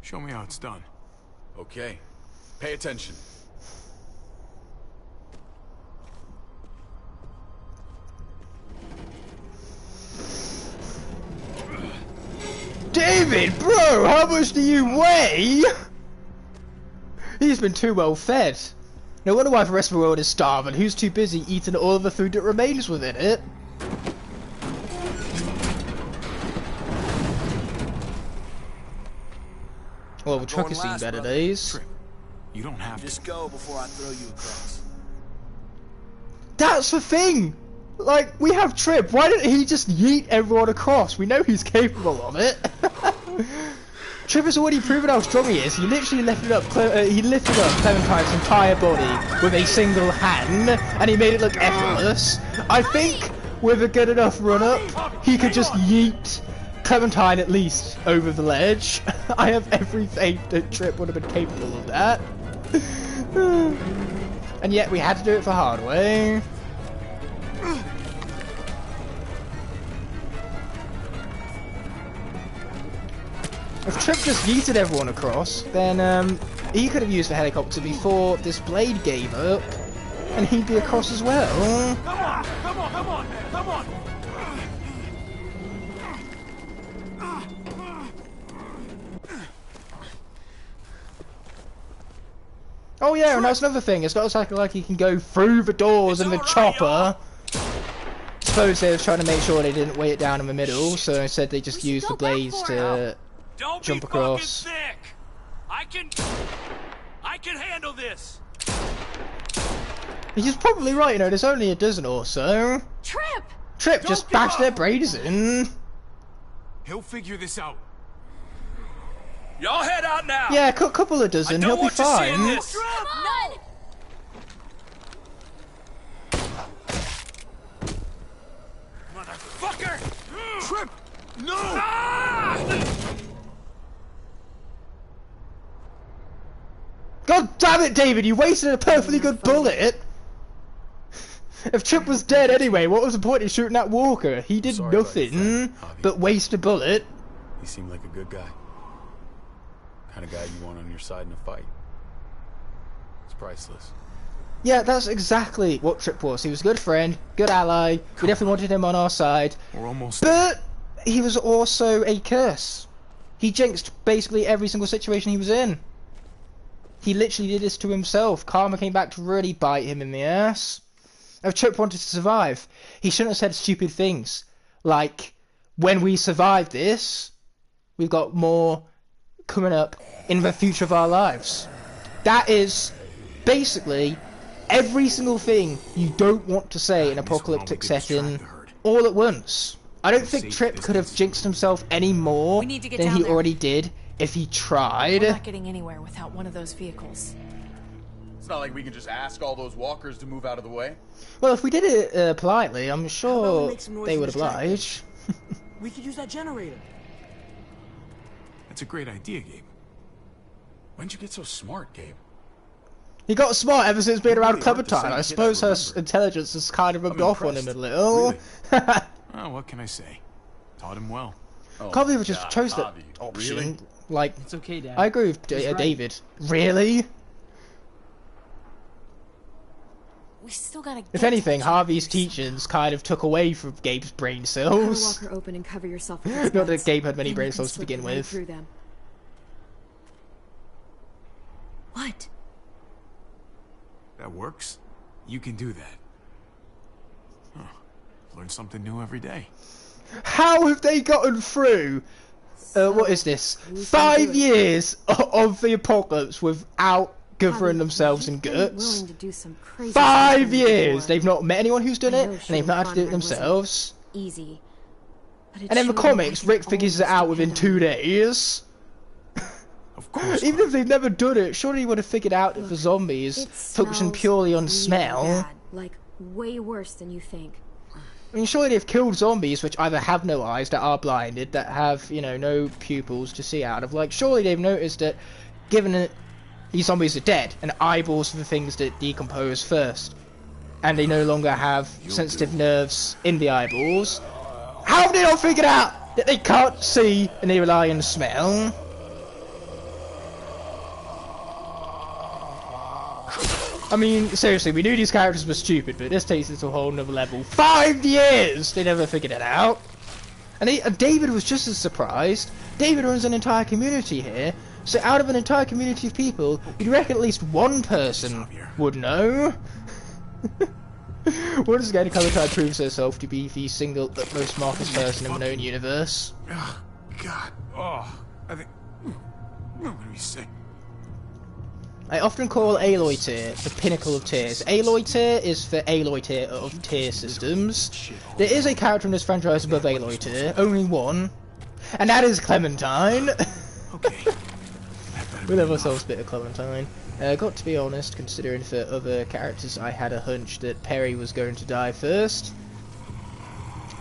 Show me how it's done. Okay. Pay attention. David, bro, how much do you weigh? He's been too well fed. No wonder why the rest of the world is starving. Who's too busy eating all of the food that remains within it? Well, the truck has seen better days. You don't have to. Just go before I throw you across. That's the thing! Like, we have Tripp. Why didn't he just yeet everyone across? We know he's capable of it. Tripp has already proven how strong he is. He literally lifted up Clementine's entire body with a single hand, and he made it look effortless. I think with a good enough run-up, he could just yeet Clementine at least over the ledge. I have every faith that Tripp would have been capable of that. And yet we had to do it the hard way. If Tripp just yeeted everyone across, then he could have used the helicopter before this blade gave up, and he'd be across as well. Come on, come on, come on, come on! Oh yeah, and that's another thing. It's not exactly like he can go through the doors in the chopper. Suppose they were trying to make sure they didn't weigh it down in the middle, so instead they just used the blades to jump across. I can handle this. He's probably right, you know, there's only a dozen or so. Tripp, just bash their brains in. He'll figure this out. Y'all head out now. Yeah, a couple of dozen, he'll be fine. None. Motherfucker! Tripp! No! Ah! God damn it, David, you wasted a perfectly good bullet! If Tripp was dead anyway, what was the point in shooting that walker? He did nothing but waste a bullet. He seemed like a good guy. Kind of guy you want on your side in a fight. It's priceless. Yeah, that's exactly what Tripp was. He was a good friend, good ally. We definitely wanted him on our side. We're almost. But he was also a curse. He jinxed basically every single situation he was in. He literally did this to himself. Karma came back to really bite him in the ass. If Tripp wanted to survive, he shouldn't have said stupid things like, when we survive this, we've got more coming up in the future of our lives. That is basically every single thing you don't want to say in an apocalyptic setting all at once. I don't think Tripp could have jinxed himself any more than he already did if he tried. We're not getting anywhere without one of those vehicles. It's not like we can just ask all those walkers to move out of the way. Well, if we did it politely, I'm sure make some noise they in would the tractor? oblige. We could use that generator. That's a great idea, Gabe. When'd you get so smart, Gabe? He got smart ever since being around really aren't the Clementine. same I kid suppose I her remember. intelligence has kind of rubbed off on him a impressed. little. Really? Oh, what can I say? Taught him well. Oh, Can't believe I just God, chose that Javi, option. Really? Like, It's okay, Dad. I agree with He's right. David. Really? We still gotta. If get anything, to Harvey's Jackson. teachings kind of took away from Gabe's brain Cut a cells. walker open and cover yourself with his Not that guts. Gabe had many Then brain you can cells to slip begin right with. through them. What? That works? You can do that. Huh. Learn something new every day. How have they gotten through? What is this? who's 5 gonna do it? years of the apocalypse without governing themselves in You've been guts. willing to do some crazy 5 stuff years! before. They've not met anyone who's done I it, know and they've Sean not had to do it Conrad wasn't themselves. Easy. But it And in the showed me comics, I can Rick figures it always out within depend 2 on days. Of course. Even if they've never done it, surely he would have figured out that Look, the zombies It function smells purely on really smell. bad, like way worse than you think. I mean, surely they've killed zombies which either have no eyes, that are blinded, that have, you know, no pupils to see out of. Like, surely they've noticed that, given that these zombies are dead, and eyeballs are the things that decompose first, and they no longer have sensitive nerves in the eyeballs. How have they not figured out that they can't see and they rely on smell? I mean, seriously, we knew these characters were stupid, but this takes it to a whole nother level. 5 years! They never figured it out. And David was just as surprised. David runs an entire community here, so out of an entire community of people, you'd reckon at least one person would know. Once again, Clementine proves herself to be the single most smartest person in the known universe. Oh, God. Oh, I think I'm gonna be sick. I often call Aloy tier the pinnacle of tiers. Aloy tier is the Aloy tier of tier systems. There is a character in this franchise above Aloy tier, only one, and that is Clementine. Okay. We love ourselves a bit of Clementine. Got to be honest, considering for other characters, I had a hunch that Perry was going to die first.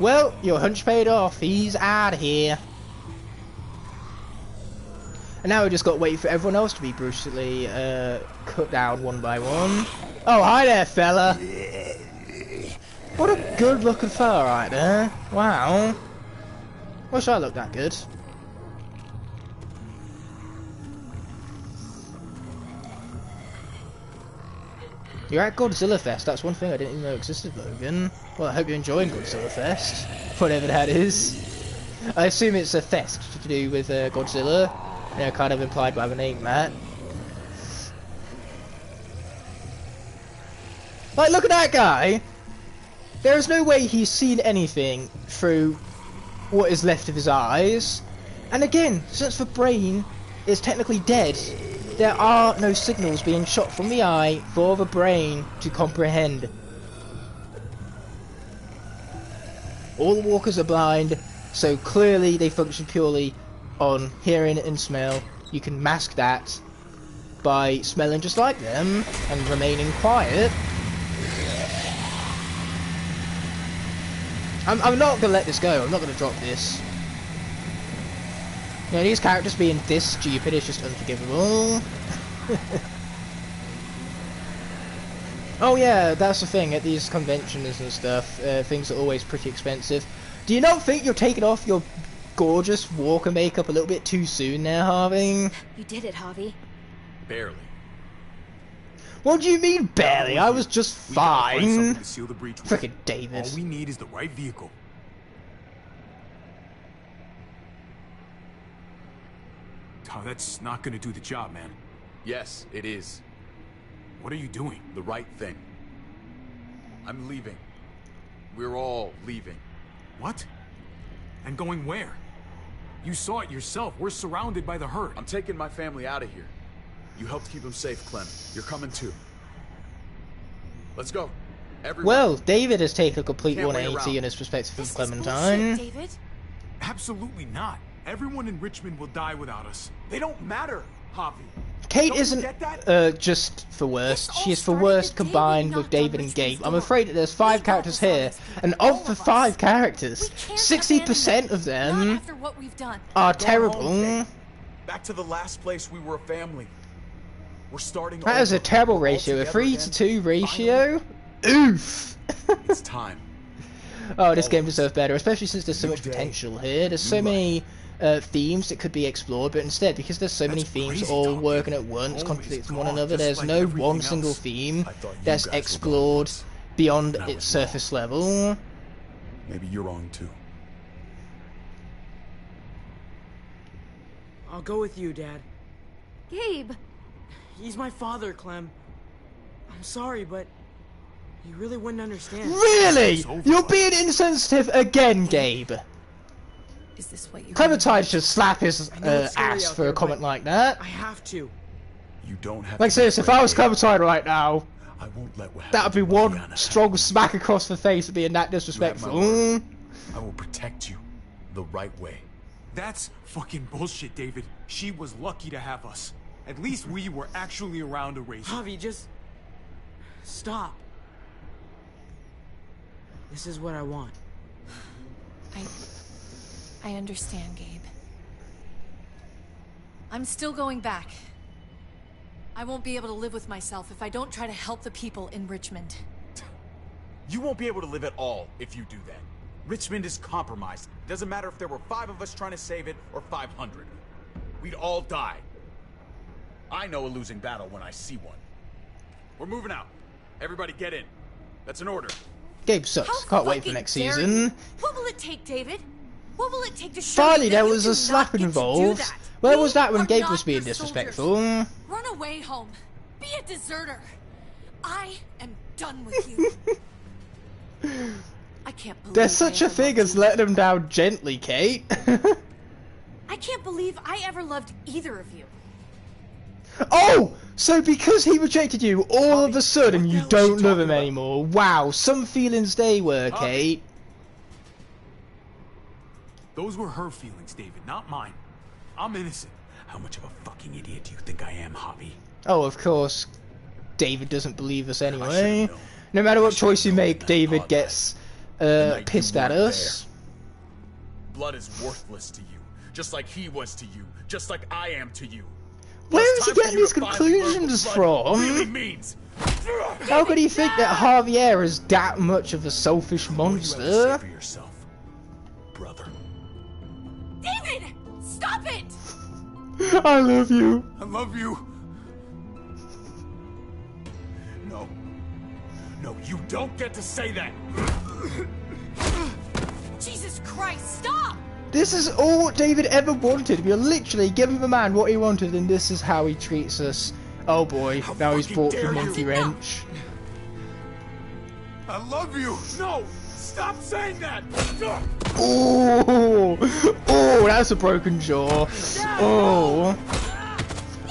Well, your hunch paid off. He's out of here. And now we just got to wait for everyone else to be brutally cut down one by one. Oh, hi there, fella. What a good looking fella right there. Wow. Wish I looked that good. You're at Godzilla Fest. That's one thing I didn't even know existed, Logan. Well, I hope you're enjoying Godzilla Fest. Whatever that is. I assume it's a fest to do with Godzilla. You know, kind of implied by the name, Matt. Like, look at that guy! There is no way he's seen anything through what is left of his eyes. And again, since the brain is technically dead, there are no signals being shot from the eye for the brain to comprehend. All the walkers are blind, so clearly they function purely on hearing and smell. You can mask that by smelling just like them and remaining quiet. I'm not gonna let this go. I'm not gonna drop this. You know, these characters being this stupid is just unforgivable. Oh yeah, that's the thing, at these conventions and stuff, things are always pretty expensive. Do you not think you're taking off your gorgeous walker makeup a little bit too soon there, Harvey? You did it, Javi. Barely. What do you mean, barely? I was just We gotta find something fine. to seal the breach with. Frickin' David. All we need is the right vehicle. Oh, that's not gonna do the job, man. Yes, it is. What are you doing? The right thing. I'm leaving. We're all leaving. What? And going where? You saw it yourself. We're surrounded by the herd. I'm taking my family out of here. You helped keep them safe, Clem. You're coming too. Let's go. Everyone. Well, David has taken a complete Can't wait 180 around. in his perspective of This is Clementine. bullshit, David. Absolutely not. Everyone in Richmond will die without us. They don't matter, Javi. Kate Don't you isn't get that? just for worst. This all She is for started worst the day we combined with knocked on David and Richmond's Gabe. I'm door. afraid that there's 5 We characters got this on here, these and people, of all the of us. 5 characters, We can't 60% of abandon them. them Not after what we've done. are Go home, terrible. Kate. Back to the last place we were a family. We're starting That is a over. terrible All ratio. A together 3 again. to 2 ratio? Oof! It's time. Oh, this game deserves better, especially since there's so much New day. potential here. There's so New many themes that could be explored, but instead, because there's so many That's themes crazy all talking. working at once, Always contradicting one gone, another, just there's like no everything one single else. theme I thought you that's guys were explored gone. beyond And I its was surface level. Maybe you're wrong too. I'll go with you, Dad. Gabe! He's my father, Clem. I'm sorry, but you really wouldn't understand. Really? It's over, You're bud. being insensitive again, Gabe. Is this what you Clementine should slap his know it's scary ass out for a there, comment but like that. I have to. You don't have Like to be seriously, if afraid, I was Gabe. Clementine right now, I won't let what that would be happened to one Mariana strong smack across the face of being that You have my disrespectful. word. I will protect you the right way. That's fucking bullshit, David. She was lucky to have us. At least we were actually around to raise her. Javi, just stop. This is what I want. I understand, Gabe. I'm still going back. I won't be able to live with myself if I don't try to help the people in Richmond. You won't be able to live at all if you do that. Richmond is compromised. Doesn't matter if there were 5 of us trying to save it or 500. We'd all die. I know a losing battle when I see one. We're moving out. Everybody get in. That's an order. Gabe sucks. How Can't wait for fucking next dare season. you? What will it take, David? What will it take to show Finally, you that there you was do a slap not get to do involved. that? Where We was that when are Gabe not was being your disrespectful? soldiers. Run away home. Be a deserter. I am done with you. I can't believe There's such I a ever thing loved as you. letting him down gently, Kate. I can't believe I ever loved either of you. Oh! So because he rejected you, all of a sudden what the you hell is don't she love talking him about? anymore. Wow, some feelings they were, Kate. Those were her feelings, David, not mine. I'm innocent. How much of a fucking idiot do you think I am, Javi? Oh, of course, David doesn't believe us should've anyway. known. No matter I what should've choice you known make, that David odd gets night you pissed at weren't us. Blood is worthless to you, just like he was to you, just like I am to you. Where It's is he time for getting you these to finally learn what conclusions blood from? really means. How could he think that Javier is that much of a selfish What do you have to say monster? for yourself, brother? David! Stop it! I love you. I love you. No. No, you don't get to say that. Jesus Christ, stop! This is all David ever wanted. We are literally giving the man what he wanted, and this is how he treats us. Oh boy, How now he's fucking brought the dare you. monkey wrench. I love you. No, stop saying that. Oh, oh, that's a broken jaw. Oh,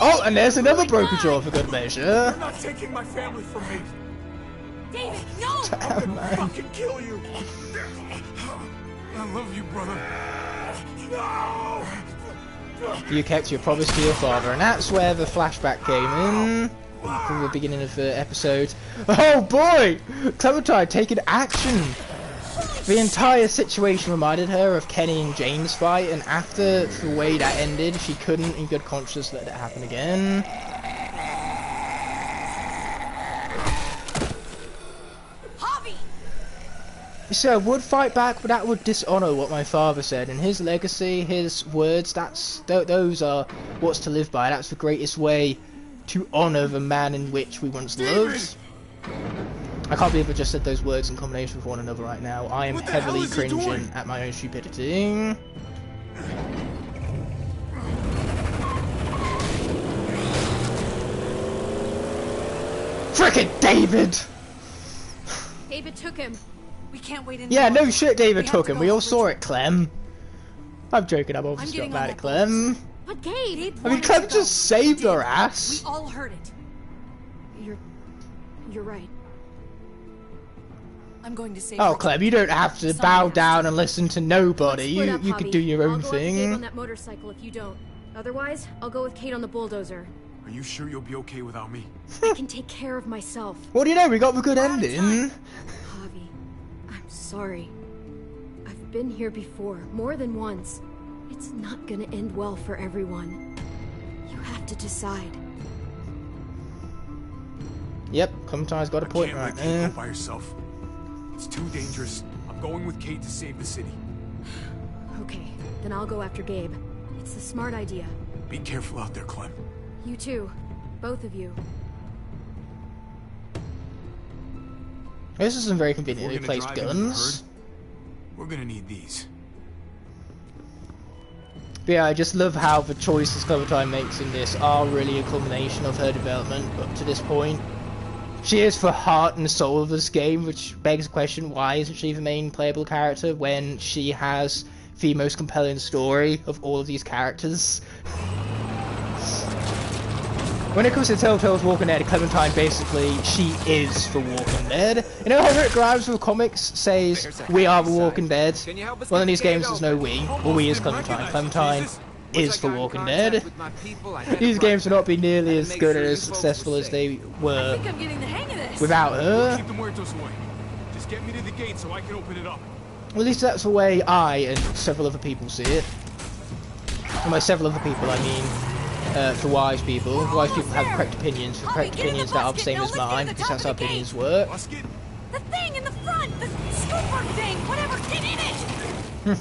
oh, and there's another broken jaw for good measure. You're not taking my family from me. David, no! I'm gonna fucking kill you. I love you, brother. No! You kept your promise to your father, and that's where the flashback came in from the beginning of the episode. Oh boy! Clementine taking action! The entire situation reminded her of Kenny and Jane's fight, and after the way that ended, she couldn't in good conscience let it happen again. Javi! So I would fight back, but that would dishonour what my father said, and his legacy, his words, those are what's to live by. That's the greatest way to honour the man in which we once loved. I can't believe I just said those words in combination with one another right now. I am What the hell heavily is he doing? cringing at my own stupidity. Frickin' David! David took him. We can't wait any Yeah, longer. no shit, David We have took to him. go We all over saw to- it, Clem. I'm joking, I'm obviously getting not on mad at that Clem. But Gabe! Gabe I mean, wanted Clem to go. just saved He did. her ass. We all heard it. You're right. I'm going to save Oh, Richard. Clem, you don't have to Someone bow has down to. and listen to nobody. Split You up, you could Javi. do your I'll own go with Gabe on thing. that motorcycle if you don't. Otherwise, I'll go with Kate on the bulldozer. Are you sure you'll be okay without me? I can take care of myself. What do you know? We got the good ending. Javi, I'm sorry. I've been here before, more than once. It's not gonna end well for everyone. You have to decide. Yep, Clementine's got a point right Kate there. go by herself. It's too dangerous. I'm going with Kate to save the city. Okay, then I'll go after Gabe. It's the smart idea. Be careful out there, Clem. You too. Both of you. This isn't very If we're conveniently gonna placed drive into the guns. herd, we're gonna need these. But yeah, I just love how the choices Clementine makes in this are really a culmination of her development up to this point. She is the heart and soul of this game, which begs the question, why isn't she the main playable character when she has the most compelling story of all of these characters? When it comes to Telltale's Walking Dead, Clementine basically, she is the Walking Dead. You know how Rick Grimes with comics says, we are the Walking Dead? Well, in these games there's no we, well we is Clementine. Clementine is the Walking Dead. These games will not be nearly as good or as successful as they were I'm getting the hang of this. without her. Keep the muertos away. Just get me to the gate so I can open it up. Well, at least that's the way I and several other people see it. And by several other people, I mean the wise people. Wise people have correct opinions, correct opinions that are the same as mine, because that's how opinions work. The thing in the front, the scooper thing, whatever, get in it.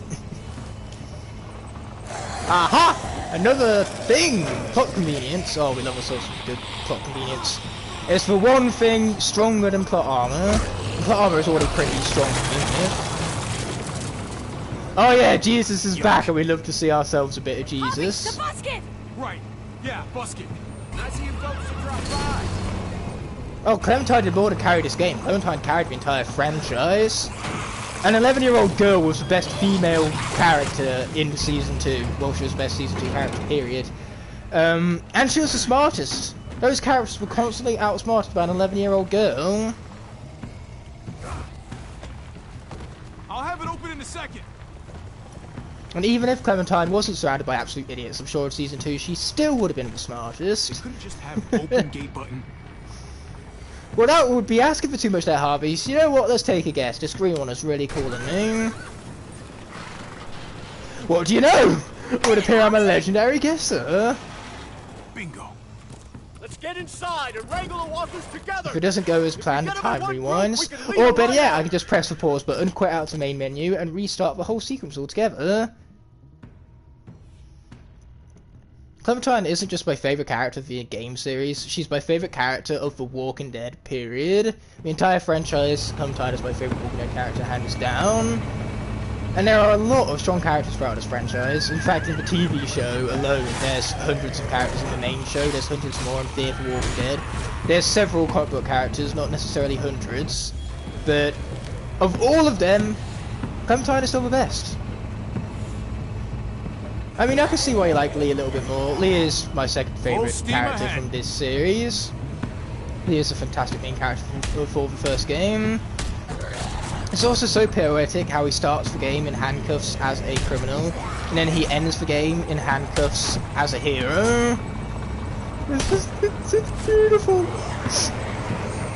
Aha! Another thing! Plot convenience. Oh, we love ourselves some good plot convenience. It's the one thing stronger than plot armor. Plot armor is already pretty strong to begin with. Oh yeah, Jesus is back, and we love to see ourselves a bit of Jesus. The basket. Right. Yeah, busket. I see you folks to drop by. Oh, Clementine did more to carry this game. Clementine carried the entire franchise. An 11-year-old girl was the best female character in Season 2. Well, she was the best Season 2 character, period. And she was the smartest. Those characters were constantly outsmarted by an 11-year-old girl. I'll have it open in a second. And even if Clementine wasn't surrounded by absolute idiots, I'm sure in Season 2 she still would have been the smartest. You couldn't just have an open gate button. Well, that would be asking for too much there, Harvey. So you know what? Let's take a guess. This green one is really cool and new. What do you know? It would appear I'm a legendary guesser. Bingo. Let's get inside and wrangle the walkers together. If it doesn't go as planned, the time rewinds. Or better yet, I can just press the pause button, quit out to main menu, and restart the whole sequence altogether. Clementine isn't just my favourite character of the game series, she's my favourite character of The Walking Dead, period. The entire franchise, Clementine is my favourite Walking Dead character, hands down. And there are a lot of strong characters throughout this franchise. In fact, in the TV show alone, there's hundreds of characters in the main show, there's hundreds more in Fear the Walking Dead. There's several comic book characters, not necessarily hundreds, but of all of them, Clementine is still the best. I mean, I can see why you like Lee a little bit more. Lee is my second favourite character from this series. Lee is a fantastic main character for the first game. It's also so poetic how he starts the game in handcuffs as a criminal, and then he ends the game in handcuffs as a hero. It's beautiful.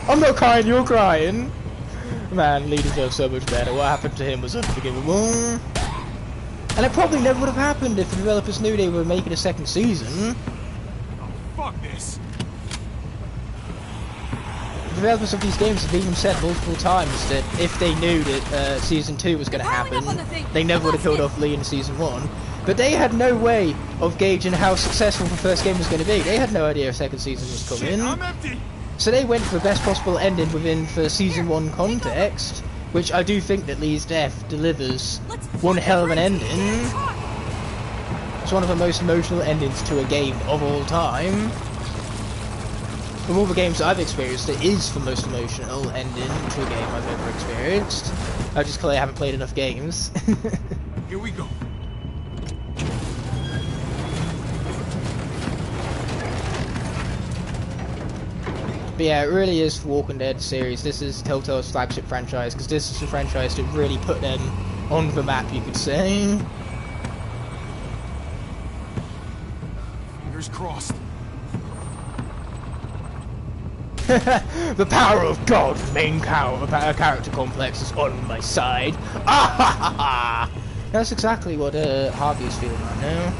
I'm not crying, you're crying. Man, Lee deserves so much better. What happened to him was unforgivable. And it probably never would have happened if the developers knew they were making a second season. Oh, fuck this. The developers of these games have even said multiple times that if they knew that Season 2 was going to happen, they never would have killed off Lee in Season 1. But they had no way of gauging how successful the first game was going to be. They had no idea a second season was coming. I'm empty. So they went for the best possible ending within the Season 1 context, which I do think that Lee's death delivers one hell of an ending. It's one of the most emotional endings to a game of all time. From all the games I've experienced, it is the most emotional ending to a game I've ever experienced. I just clearly haven't played enough games. Here we go. But yeah, it really is the Walking Dead series. This is Telltale's flagship franchise, because this is the franchise that really put them on the map, you could say. Fingers crossed. The power of God, main character complex, is on my side. Ah ha ha ha! That's exactly what Harvey is feeling right now.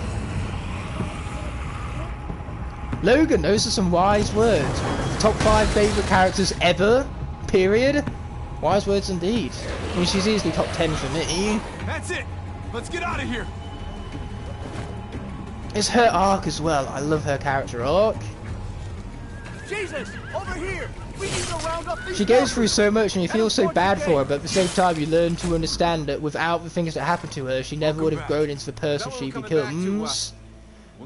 Logan, those are some wise words. Top 5 favourite characters ever, period. Wise words indeed. I mean, she's easily top 10 for me. That's it! Let's get out of here! It's her arc as well. I love her character arc. Jesus! Over here! We need to round up these She goes through so much and you feel so bad for her, but at the same time you learn to understand that without the things that happened to her, she never would have grown into the person she becomes.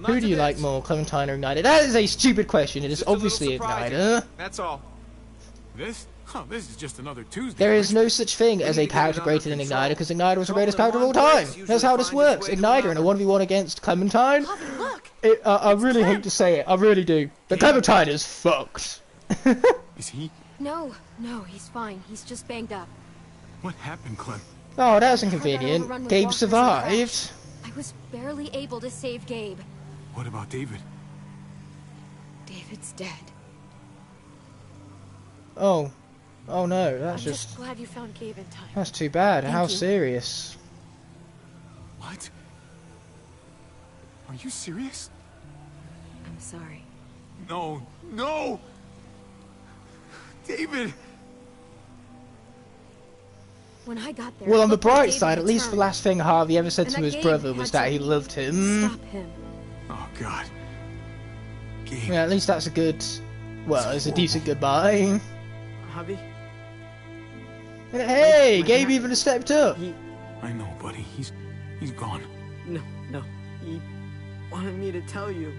Who do you like more, Clementine or Ignited? That is a stupid question. It is obviously Igniter. That's all. This? Oh, this is just another Tuesday. There is no such thing as a character greater than Igniter, because Igniter was the greatest character of all time. That's how this works. Igniter in a 1v1 against Clementine. I really hate to say it. I really do. But Clementine is fucked. Is he? No, he's fine. He's just banged up. What happened, Clem? Oh, that was inconvenient. Gabe survived. I was barely able to save Gabe. What about David? David's dead. Oh no, that's I'm just glad you found Gabe in time. That's too bad. Thank How you. serious? What? Are you serious? I'm sorry. No, no! David! When I got there, Well, on the it looked like bright David side, had at least the turned. last thing Harvey ever said And to that his Gabe brother was had that he to loved him. Stop him. Oh, God. Gabe. Yeah, at least that's a good... Well, it's a decent goodbye. Hubby? And hey, My Gabe dad- even stepped up. I know, buddy. He's gone. No. He wanted me to tell you.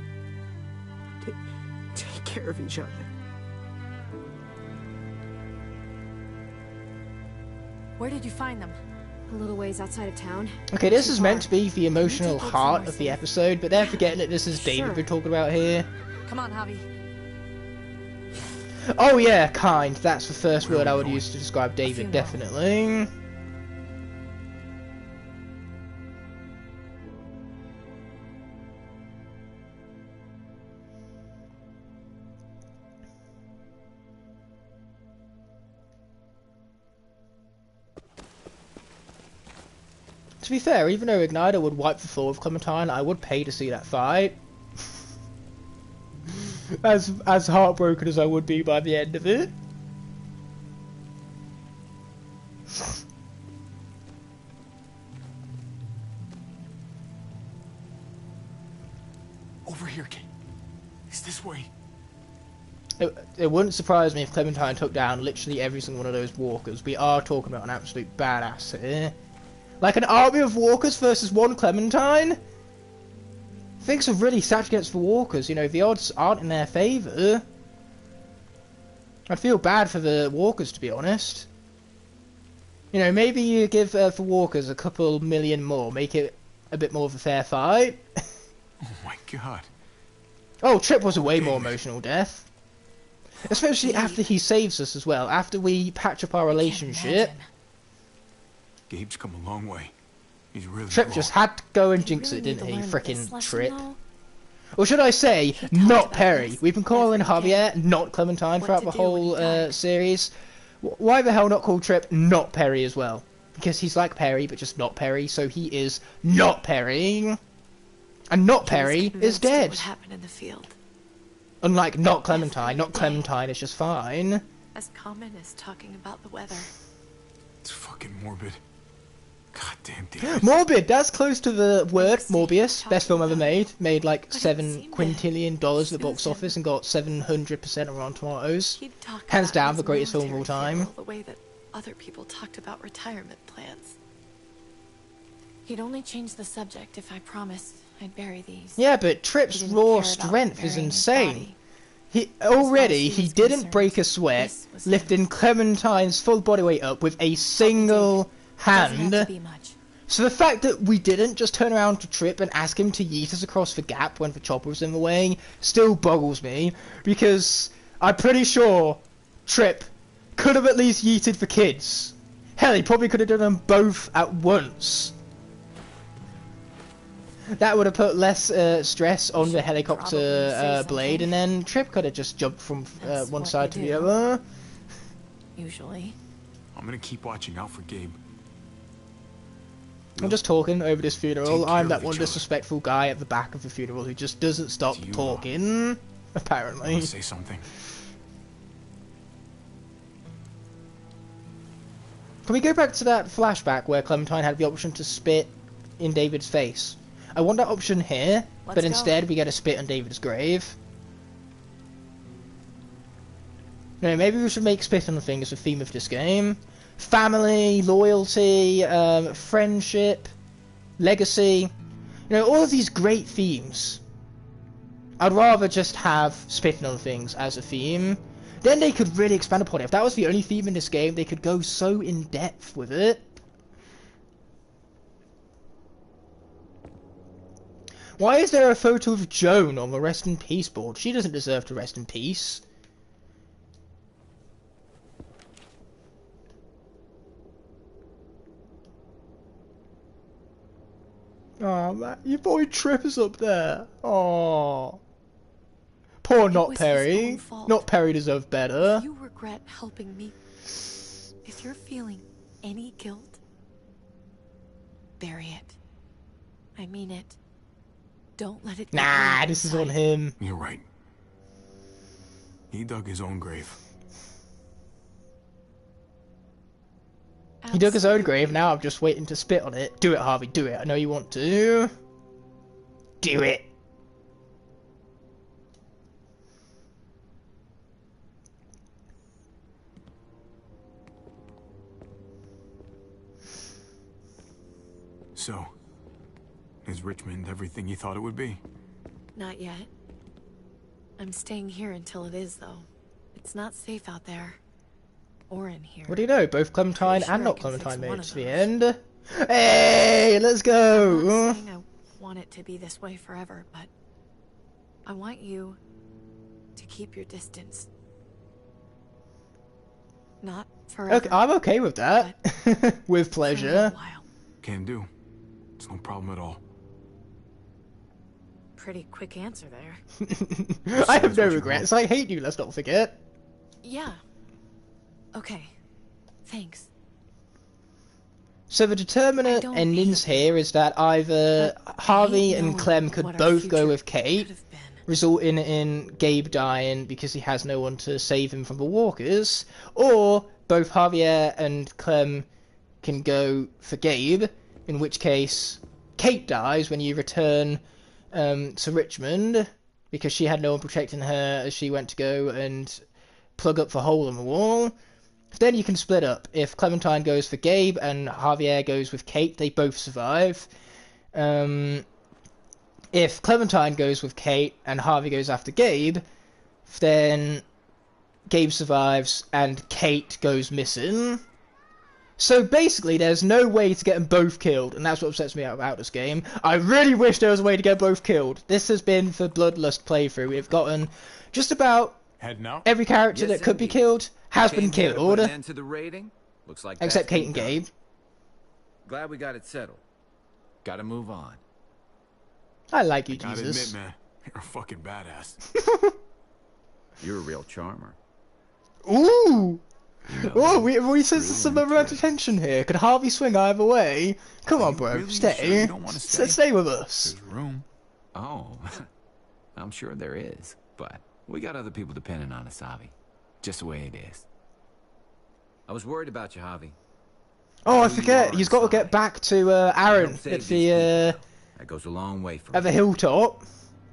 Take care of each other. Where did you find them? A little ways outside of town. Okay, this Too is meant far. to be the emotional You take it heart somewhere of the safe. episode, but they're forgetting that this is David Sure. we're talking about here. Come on, Javi. Oh yeah, kind. That's the first Where word are I we would going? use to describe David, funeral. definitely. To be fair, even though Igniter would wipe the floor with Clementine, I would pay to see that fight. as heartbroken as I would be by the end of it. Over here, Kate. It's this way. It wouldn't surprise me if Clementine took down literally every single one of those walkers. We are talking about an absolute badass here. Like an army of walkers versus one Clementine? Things are really stacked against the walkers, you know, the odds aren't in their favour. I'd feel bad for the walkers, to be honest. You know, maybe you give the walkers a couple million more, make it a bit more of a fair fight. Oh my God. Oh, Trip was a way more emotional death. Especially after he saves us as well, after we patch up our relationship. Gabe's come a long way. He's really Trip grown. just had to go and jinx really it, need didn't to he? learn Frickin' this lesson, Trip. though? Or should I say, talked not about Perry. this We've been calling every Javier, not Clementine, What throughout to the do when whole he died. series. Why the hell not call Trip not Perry as well? Because he's like Perry, but just not Perry, so he is not Perry. And not Perry is Convinced dead. It would happen in the field. Unlike not Clementine. Not Clementine is just fine. As common as talking about the weather. It's fucking morbid. God damn David. Morbid, that's close to the word see, Morbius. talking Best film ever about made. Made like But it $7 seemed quintillion at the box Susan- office and got 700% on Rotten Tomatoes. He'd talk Hands about down, his the greatest film of all military time. funeral the way that other people talked about retirement plans. He'd only change the subject if I promised I'd bury these. Yeah, but Trip's He didn't raw care about strength is burying his insane. body. He already as he he was didn't concerned, break a sweat, this was lifting Clementine's full body weight up with a single Doesn't have to hand. be much. So the fact that we didn't just turn around to Trip and ask him to yeet us across the gap when the chopper was in the way still boggles me, because I'm pretty sure Trip could have at least yeeted the kids. Hell, he probably could have done them both at once. That would have put less stress on the helicopter blade, and then Trip could have just jumped from one side to the other. Usually. I'm gonna keep watching out for Gabe. I'm just talking over this funeral. I'm that one disrespectful guy at the back of the funeral who just doesn't stop talking. Apparently. Say something. Can we go back to that flashback where Clementine had the option to spit in David's face? I want that option here, but instead we get a spit on David's grave. No, maybe we should make spit on the thing as the theme of this game. Family, loyalty, friendship, legacy. You know, all of these great themes. I'd rather just have spitting on things as a theme. Then they could really expand upon it. If that was the only theme in this game, they could go so in depth with it. Why is there a photo of Joan on the rest in peace board? She doesn't deserve to rest in peace. Oh man, your boy Trip is up there. Oh. Poor Not Perry. Not Perry deserved better. If you regret helping me, if you're feeling any guilt, bury it. I mean it. Don't let it. Nah, this is on him. You're right. He dug his own grave. He dug his own grave, now I'm just waiting to spit on it. Do it, Harvey, do it. I know you want to. Do it. So, is Richmond everything you thought it would be? Not yet. I'm staying here until it is, though. It's not safe out there. Or in here. What do you know? Both Clementine and Not Clementine made it to the end. Hey, let's go! I'm not saying I want it to be this way forever, but I want you to keep your distance. Not forever. Okay, I'm okay with that. With pleasure. Can do. It's no problem at all. Pretty quick answer there. I have no regrets. I hate you, let's not forget. Yeah. Okay. Thanks. So the determinate endings here is that either Harvey and Clem could both go with Kate, resulting in Gabe dying because he has no one to save him from the walkers, or both Javier and Clem can go for Gabe, in which case Kate dies when you return to Richmond because she had no one protecting her as she went to go and plug up the hole in the wall. Then you can split up. If Clementine goes for Gabe and Javier goes with Kate, they both survive. If Clementine goes with Kate and Harvey goes after Gabe, then Gabe survives and Kate goes missing. So basically, there's no way to get them both killed, and that's what upsets me about this game. I really wish there was a way to get both killed. This has been the Bloodlust playthrough. We've gotten just about every character that could be killed has been killed, except Kate and Gabe. Glad we got it settled. Gotta move on. I like you, Gotta Jesus. admit, man, you're a fucking badass. You're a real charmer. Ooh! Oh, we sense some romantic tension here. Could Harvey swing either way? Come on, bro, stay. Stay with us. There's room. Oh, I'm sure there is, but we got other people depending on us, Javi. Just the way it is. I was worried about you, Javi. Oh, I forget. He's got to get back to Aaron at the that goes a long way for at the hilltop.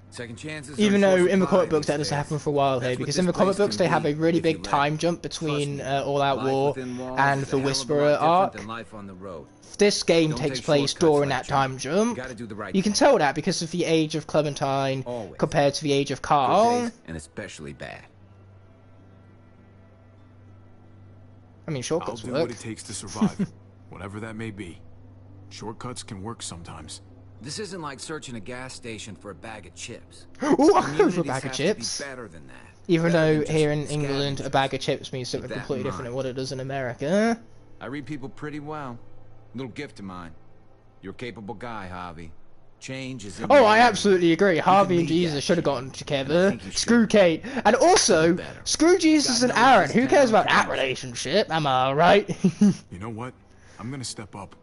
Second chances. Even though in the comic books that doesn't happen for a while here, because in the comic books they have a really big time jump between All Out War and the Whisperer arc. This game takes place during that time jump. You can tell that because of the age of Clementine compared to the age of Carl. And especially bad. I mean, shortcuts I'll do what it takes to survive, whatever that may be. Shortcuts can work sometimes. This isn't like searching a gas station for a bag of chips. Ooh, I can go for a bag of Communities have to chips. be better than that. Even Better though than just here in England a bag of chips means something Keep that completely in different mind. than what it does in America. I read people pretty well. Little gift of mine. You're a capable guy, Javi. Change is in Oh, the I air. absolutely agree. Harvey and lead Jesus that should have change. gotten And I together. think you should. Screw Kate. And also, screw Jesus God and knows Aaron. this Who cares town about can that use it. relationship? Am I right? You know what? I'm gonna step up.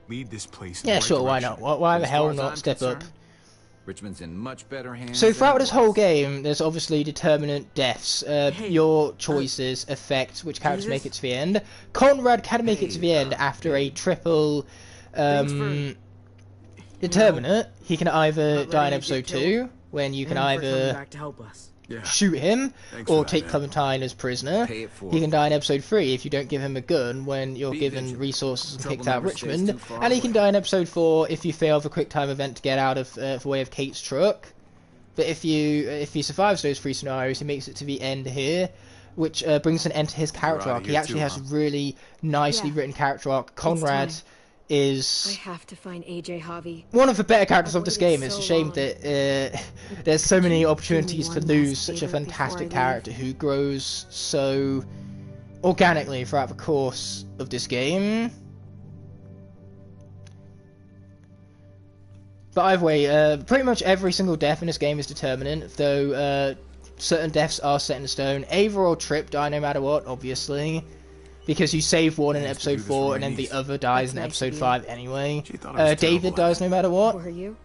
Lead this place in Yeah, the right sure, why direction. not? Why the As hell far as not I'm step up? concerned, Richmond's in much better hands. So than throughout it this whole was. game, there's obviously determinant deaths. Your choices affect which characters make it to the end. Conrad can make it to the end after a triple determinate. He can either die in episode 2, when you can either back to help us. shoot him Thanks or for that, take man. Clementine as prisoner. Pay it forward. He can die in episode 3 if you don't give him a gun when you're Be given vigilant. resources and Trouble kicked out never stays Richmond. too far And he can away. die in episode 4 if you fail the quick time event to get out of the way of Kate's truck. But if he survives those 3 scenarios, he makes it to the end here, which brings an end to his character outta arc. He here actually too, has huh? a really nicely Yeah. written character arc. Conrad time. I is have to find AJ Javi. one of the better characters I've of this waited game. It's so a shame long. that there's so many opportunities to one lose last such a favor before fantastic I leave? character who grows so organically throughout the course of this game. But either way, pretty much every single death in this game is determinant, though certain deaths are set in stone. Ava or Trip die no matter what, obviously, because you save one in Thanks to episode do this 4 for and my then the niece. other dies That's in nice episode of you. 5 anyway. She thought I was David terrible dies no matter what. Were you?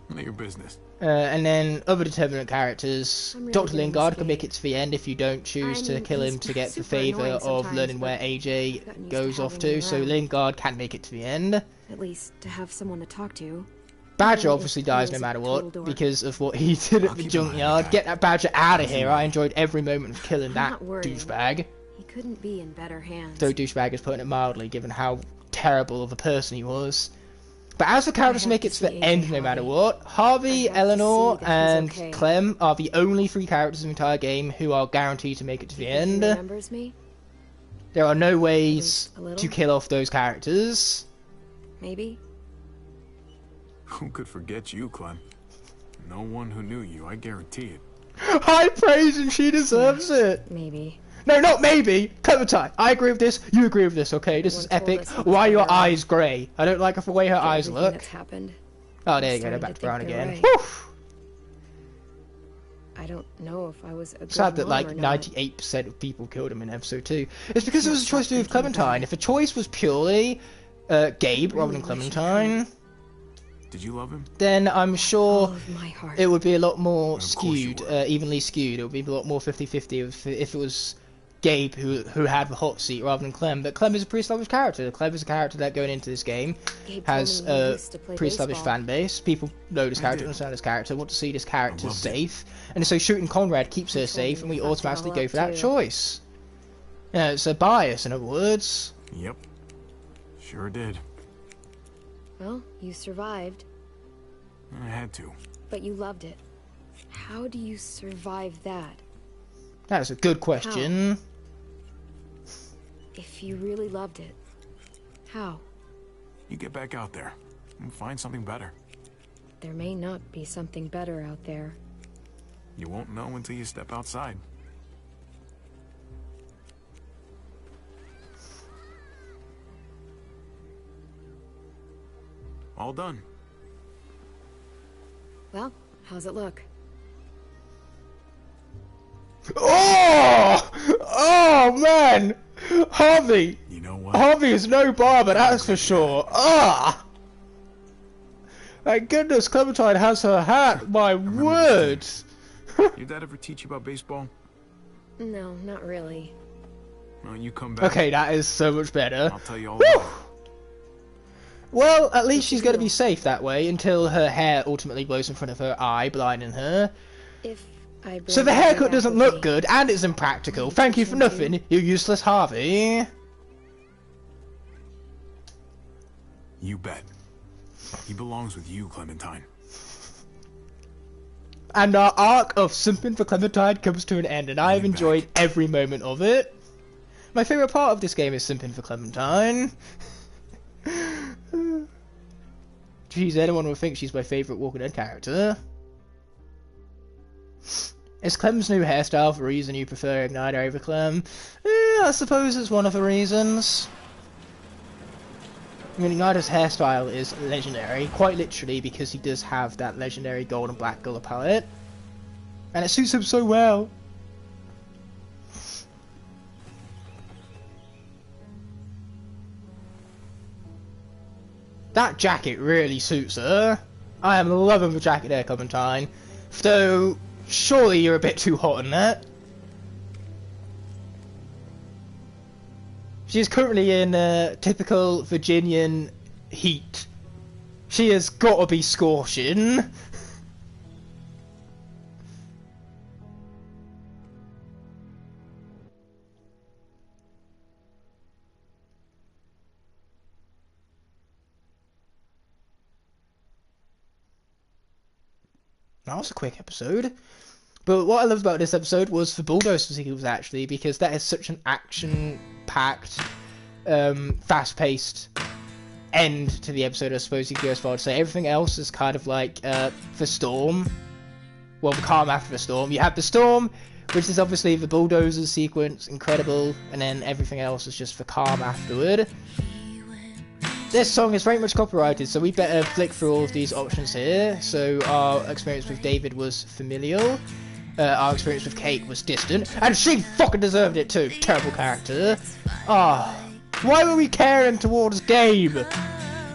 None of your business. And then other determinant characters. I'm really Dr. getting Lingard can scared. make it to the end if you don't choose I to mean, kill him he's to get the super favour annoying of sometimes, learning where but I've AJ gotten used to goes off having him to. So around. Lingard can make it to the end. At least to have someone to talk to. Badger Even obviously if he dies is no a matter total what dork. because of what he did at I'll the keep an eye on junkyard. that Get guy. that Badger out of here. I enjoyed every moment of killing that not worrying. douchebag. He couldn't be in better hands. Though douchebag is putting it mildly given how terrible of a person he was. But as the characters have make to it to the see end AJ no matter Harvey. what, I Harvey, have to Eleanor, see that and he's okay. Clem are the only 3 characters in the entire game who are guaranteed to make it to the He end. remembers me? There are no ways A little? to kill off those characters. Maybe? Who could forget you, Clem? No one who knew you, I guarantee it. High praise and she deserves it. Maybe. No, not maybe. Clementine, I agree with this. You agree with this, okay? This is Everyone told epic. us he was Why are your better eyes grey? I don't like the way her After eyes everything look. That's happened. Oh, there I'm you go. They're starting back to to brown think they're again. right. Whew. I don't know if I was a good Sad that mom like or not. 98% of people killed him in episode 2. It's because it was a Stop choice to do with thinking about Clementine. it. If a choice was purely Gabe rather than really wish you Clementine, Did you love him? then I'm All sure of my heart. it would be a lot more Of course you skewed, would. evenly skewed. It would be a lot more 50-50 if it was Gabe who had the hot seat rather than Clem. But Clem is a pre-established character. Clem is a character that going into this game Gabe has told me he a used to play pre-established baseball. fan base. People know this character, did. understand this character, want to see this character loved it. safe. And so shooting Conrad keeps her told safe, me and we he fucked it automatically all go up for that too. choice. Yeah, it's a bias, in other words. Yep. Sure did. Well, you survived, I had to. but you loved it. How do you survive that? That's a good question. If you really loved it, how? You get back out there and find something better. There may not be something better out there. You won't know until you step outside. All done. Well, how's it look? Oh! Oh, man! Harvey! You know what? Harvey is no barber, that's for sure. Ah! Thank goodness Clementine has her hat, my word! Your dad ever teach you about baseball? No, not really. Well, you come back. Okay, that is so much better. I'll tell you all Whew! about it. Well, at least she's going to be safe that way until her hair ultimately blows in front of her eye, blinding her. If I So bring the my haircut back doesn't with look me, good, and it's impractical. Thank you for nothing, you useless Harvey. You bet. He belongs with you, Clementine. And our arc of simping for Clementine comes to an end, and I have Bring it enjoyed every moment of it. My favourite part of this game is simping for Clementine. Geez, anyone would think she's my favourite Walking Dead character. Is Clem's new hairstyle the reason you prefer Igknight over Clem? I suppose it's one of the reasons. I mean, Ignighter's hairstyle is legendary, quite literally, because he does have that legendary gold and black colour palette. And it suits him so well. That jacket really suits her. I am loving the jacket there, Clementine. Though, surely you're a bit too hot in that. She is currently in typical Virginian heat. She has got to be scorching. That was a quick episode. But what I loved about this episode was the bulldozer sequence, actually, because that is such an action-packed, fast-paced end to the episode, I suppose you could go as far to say. Everything else is kind of like the storm. Well, the calm after the storm. You have the storm, which is obviously the bulldozer sequence, incredible, and then everything else is just the calm afterward. This song is very much copyrighted, so we better flick through all of these options here. So our experience with David was familial. Our experience with Kate was distant. And she fucking deserved it too. Terrible character. Ah, why were we caring towards Gabe?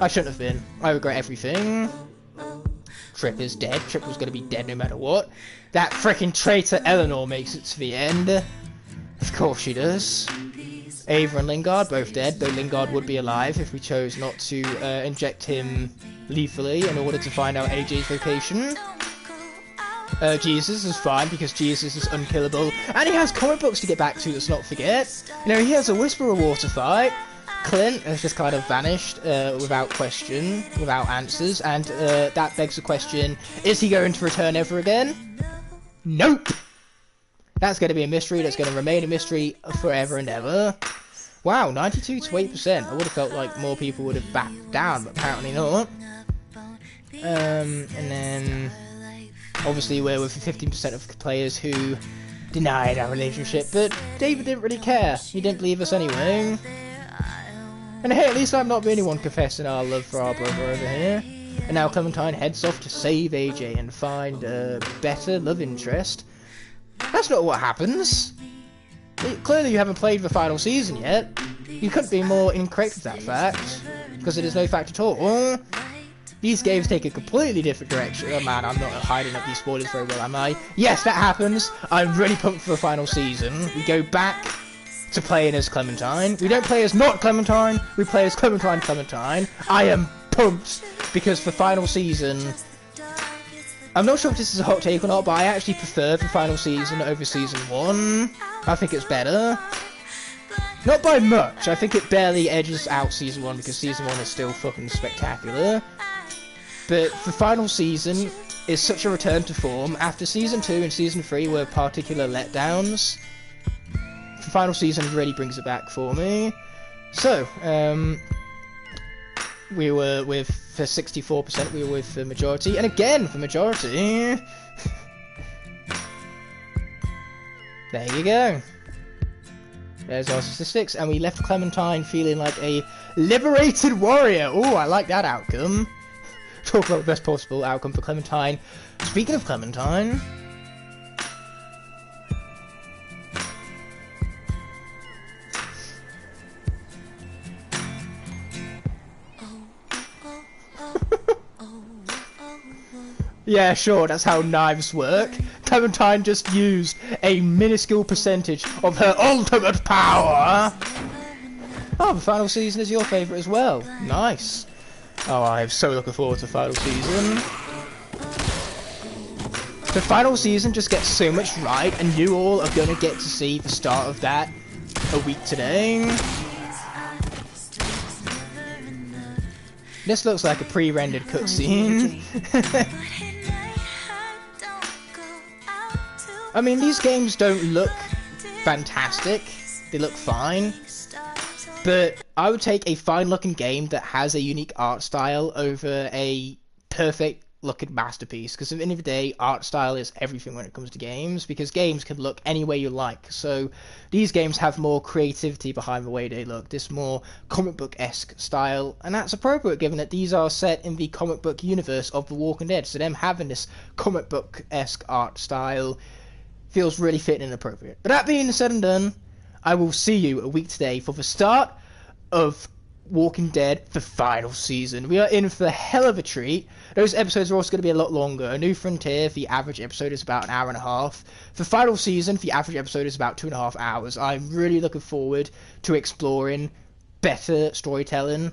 I shouldn't have been. I regret everything. Tripp is dead. Tripp was going to be dead no matter what. That freaking traitor Eleanor makes it to the end. Of course she does. Ava and Lingard both dead, though Lingard would be alive if we chose not to inject him lethally in order to find out AJ's location. Jesus is fine because Jesus is unkillable, and he has comic books to get back to, let's not forget. You know, he has a Whisperer water fight. Clint has just kind of vanished without question, without answers, and that begs the question, is he going to return ever again? Nope! That's going to be a mystery that's going to remain a mystery forever and ever. Wow, 92 to 8%. I would have felt like more people would have backed down, but apparently not. And then, obviously we're with 15% of players who denied our relationship, but David didn't really care. He didn't believe us anyway. And hey, at least I'm not the only one confessing our love for our brother over here. And now Clementine heads off to save AJ and find a better love interest. That's not what happens. Clearly you haven't played the final season yet. You couldn't be more incorrect with that fact, because it is no fact at all. These games take a completely different direction. Oh man, I'm not hiding up these spoilers very well, am I? Yes, that happens. I'm really pumped for the final season. We go back to playing as Clementine. We don't play as not Clementine, we play as Clementine. I am pumped, because the final season... I'm not sure if this is a hot take or not, but I actually prefer the final season over season 1. I think it's better. Not by much, I think it barely edges out season 1 because season 1 is still fucking spectacular. But the final season is such a return to form. After season 2 and season 3 were particular letdowns, the final season really brings it back for me. So, we were with, for 64%, we were with the majority, and again, the majority. There you go. There's our statistics, and we left Clementine feeling like a liberated warrior. Oh, I like that outcome. Talk about the best possible outcome for Clementine. Speaking of Clementine... Yeah, sure, that's how knives work. Clementine just used a minuscule percentage of her ultimate power. Oh, the final season is your favourite as well. Nice. Oh, I'm so looking forward to the final season. The final season just gets so much right, and you all are going to get to see the start of that a week today. This looks like a pre-rendered cutscene. I mean, these games don't look fantastic. They look fine. But I would take a fine-looking game that has a unique art style over a perfect looking masterpiece, because at the end of the day, art style is everything when it comes to games, because games can look any way you like. So these games have more creativity behind the way they look, this more comic book-esque style, and that's appropriate given that these are set in the comic book universe of The Walking Dead, so them having this comic book-esque art style feels really fitting and appropriate. But that being said and done, I will see you a week today for the start of Walking Dead, the final season. We are in for a hell of a treat. Those episodes are also going to be a lot longer. A New Frontier, the average episode is about an hour and a half. The final season, the average episode is about 2.5 hours. I'm really looking forward to exploring better storytelling,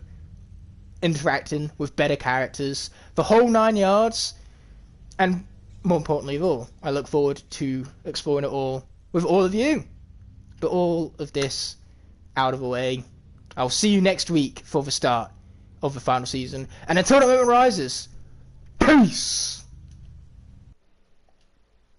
interacting with better characters, the whole 9 yards, and more importantly of all, I look forward to exploring it all with all of you. But all of this out of the way, I'll see you next week for the start of the final season. And until that moment rises, peace!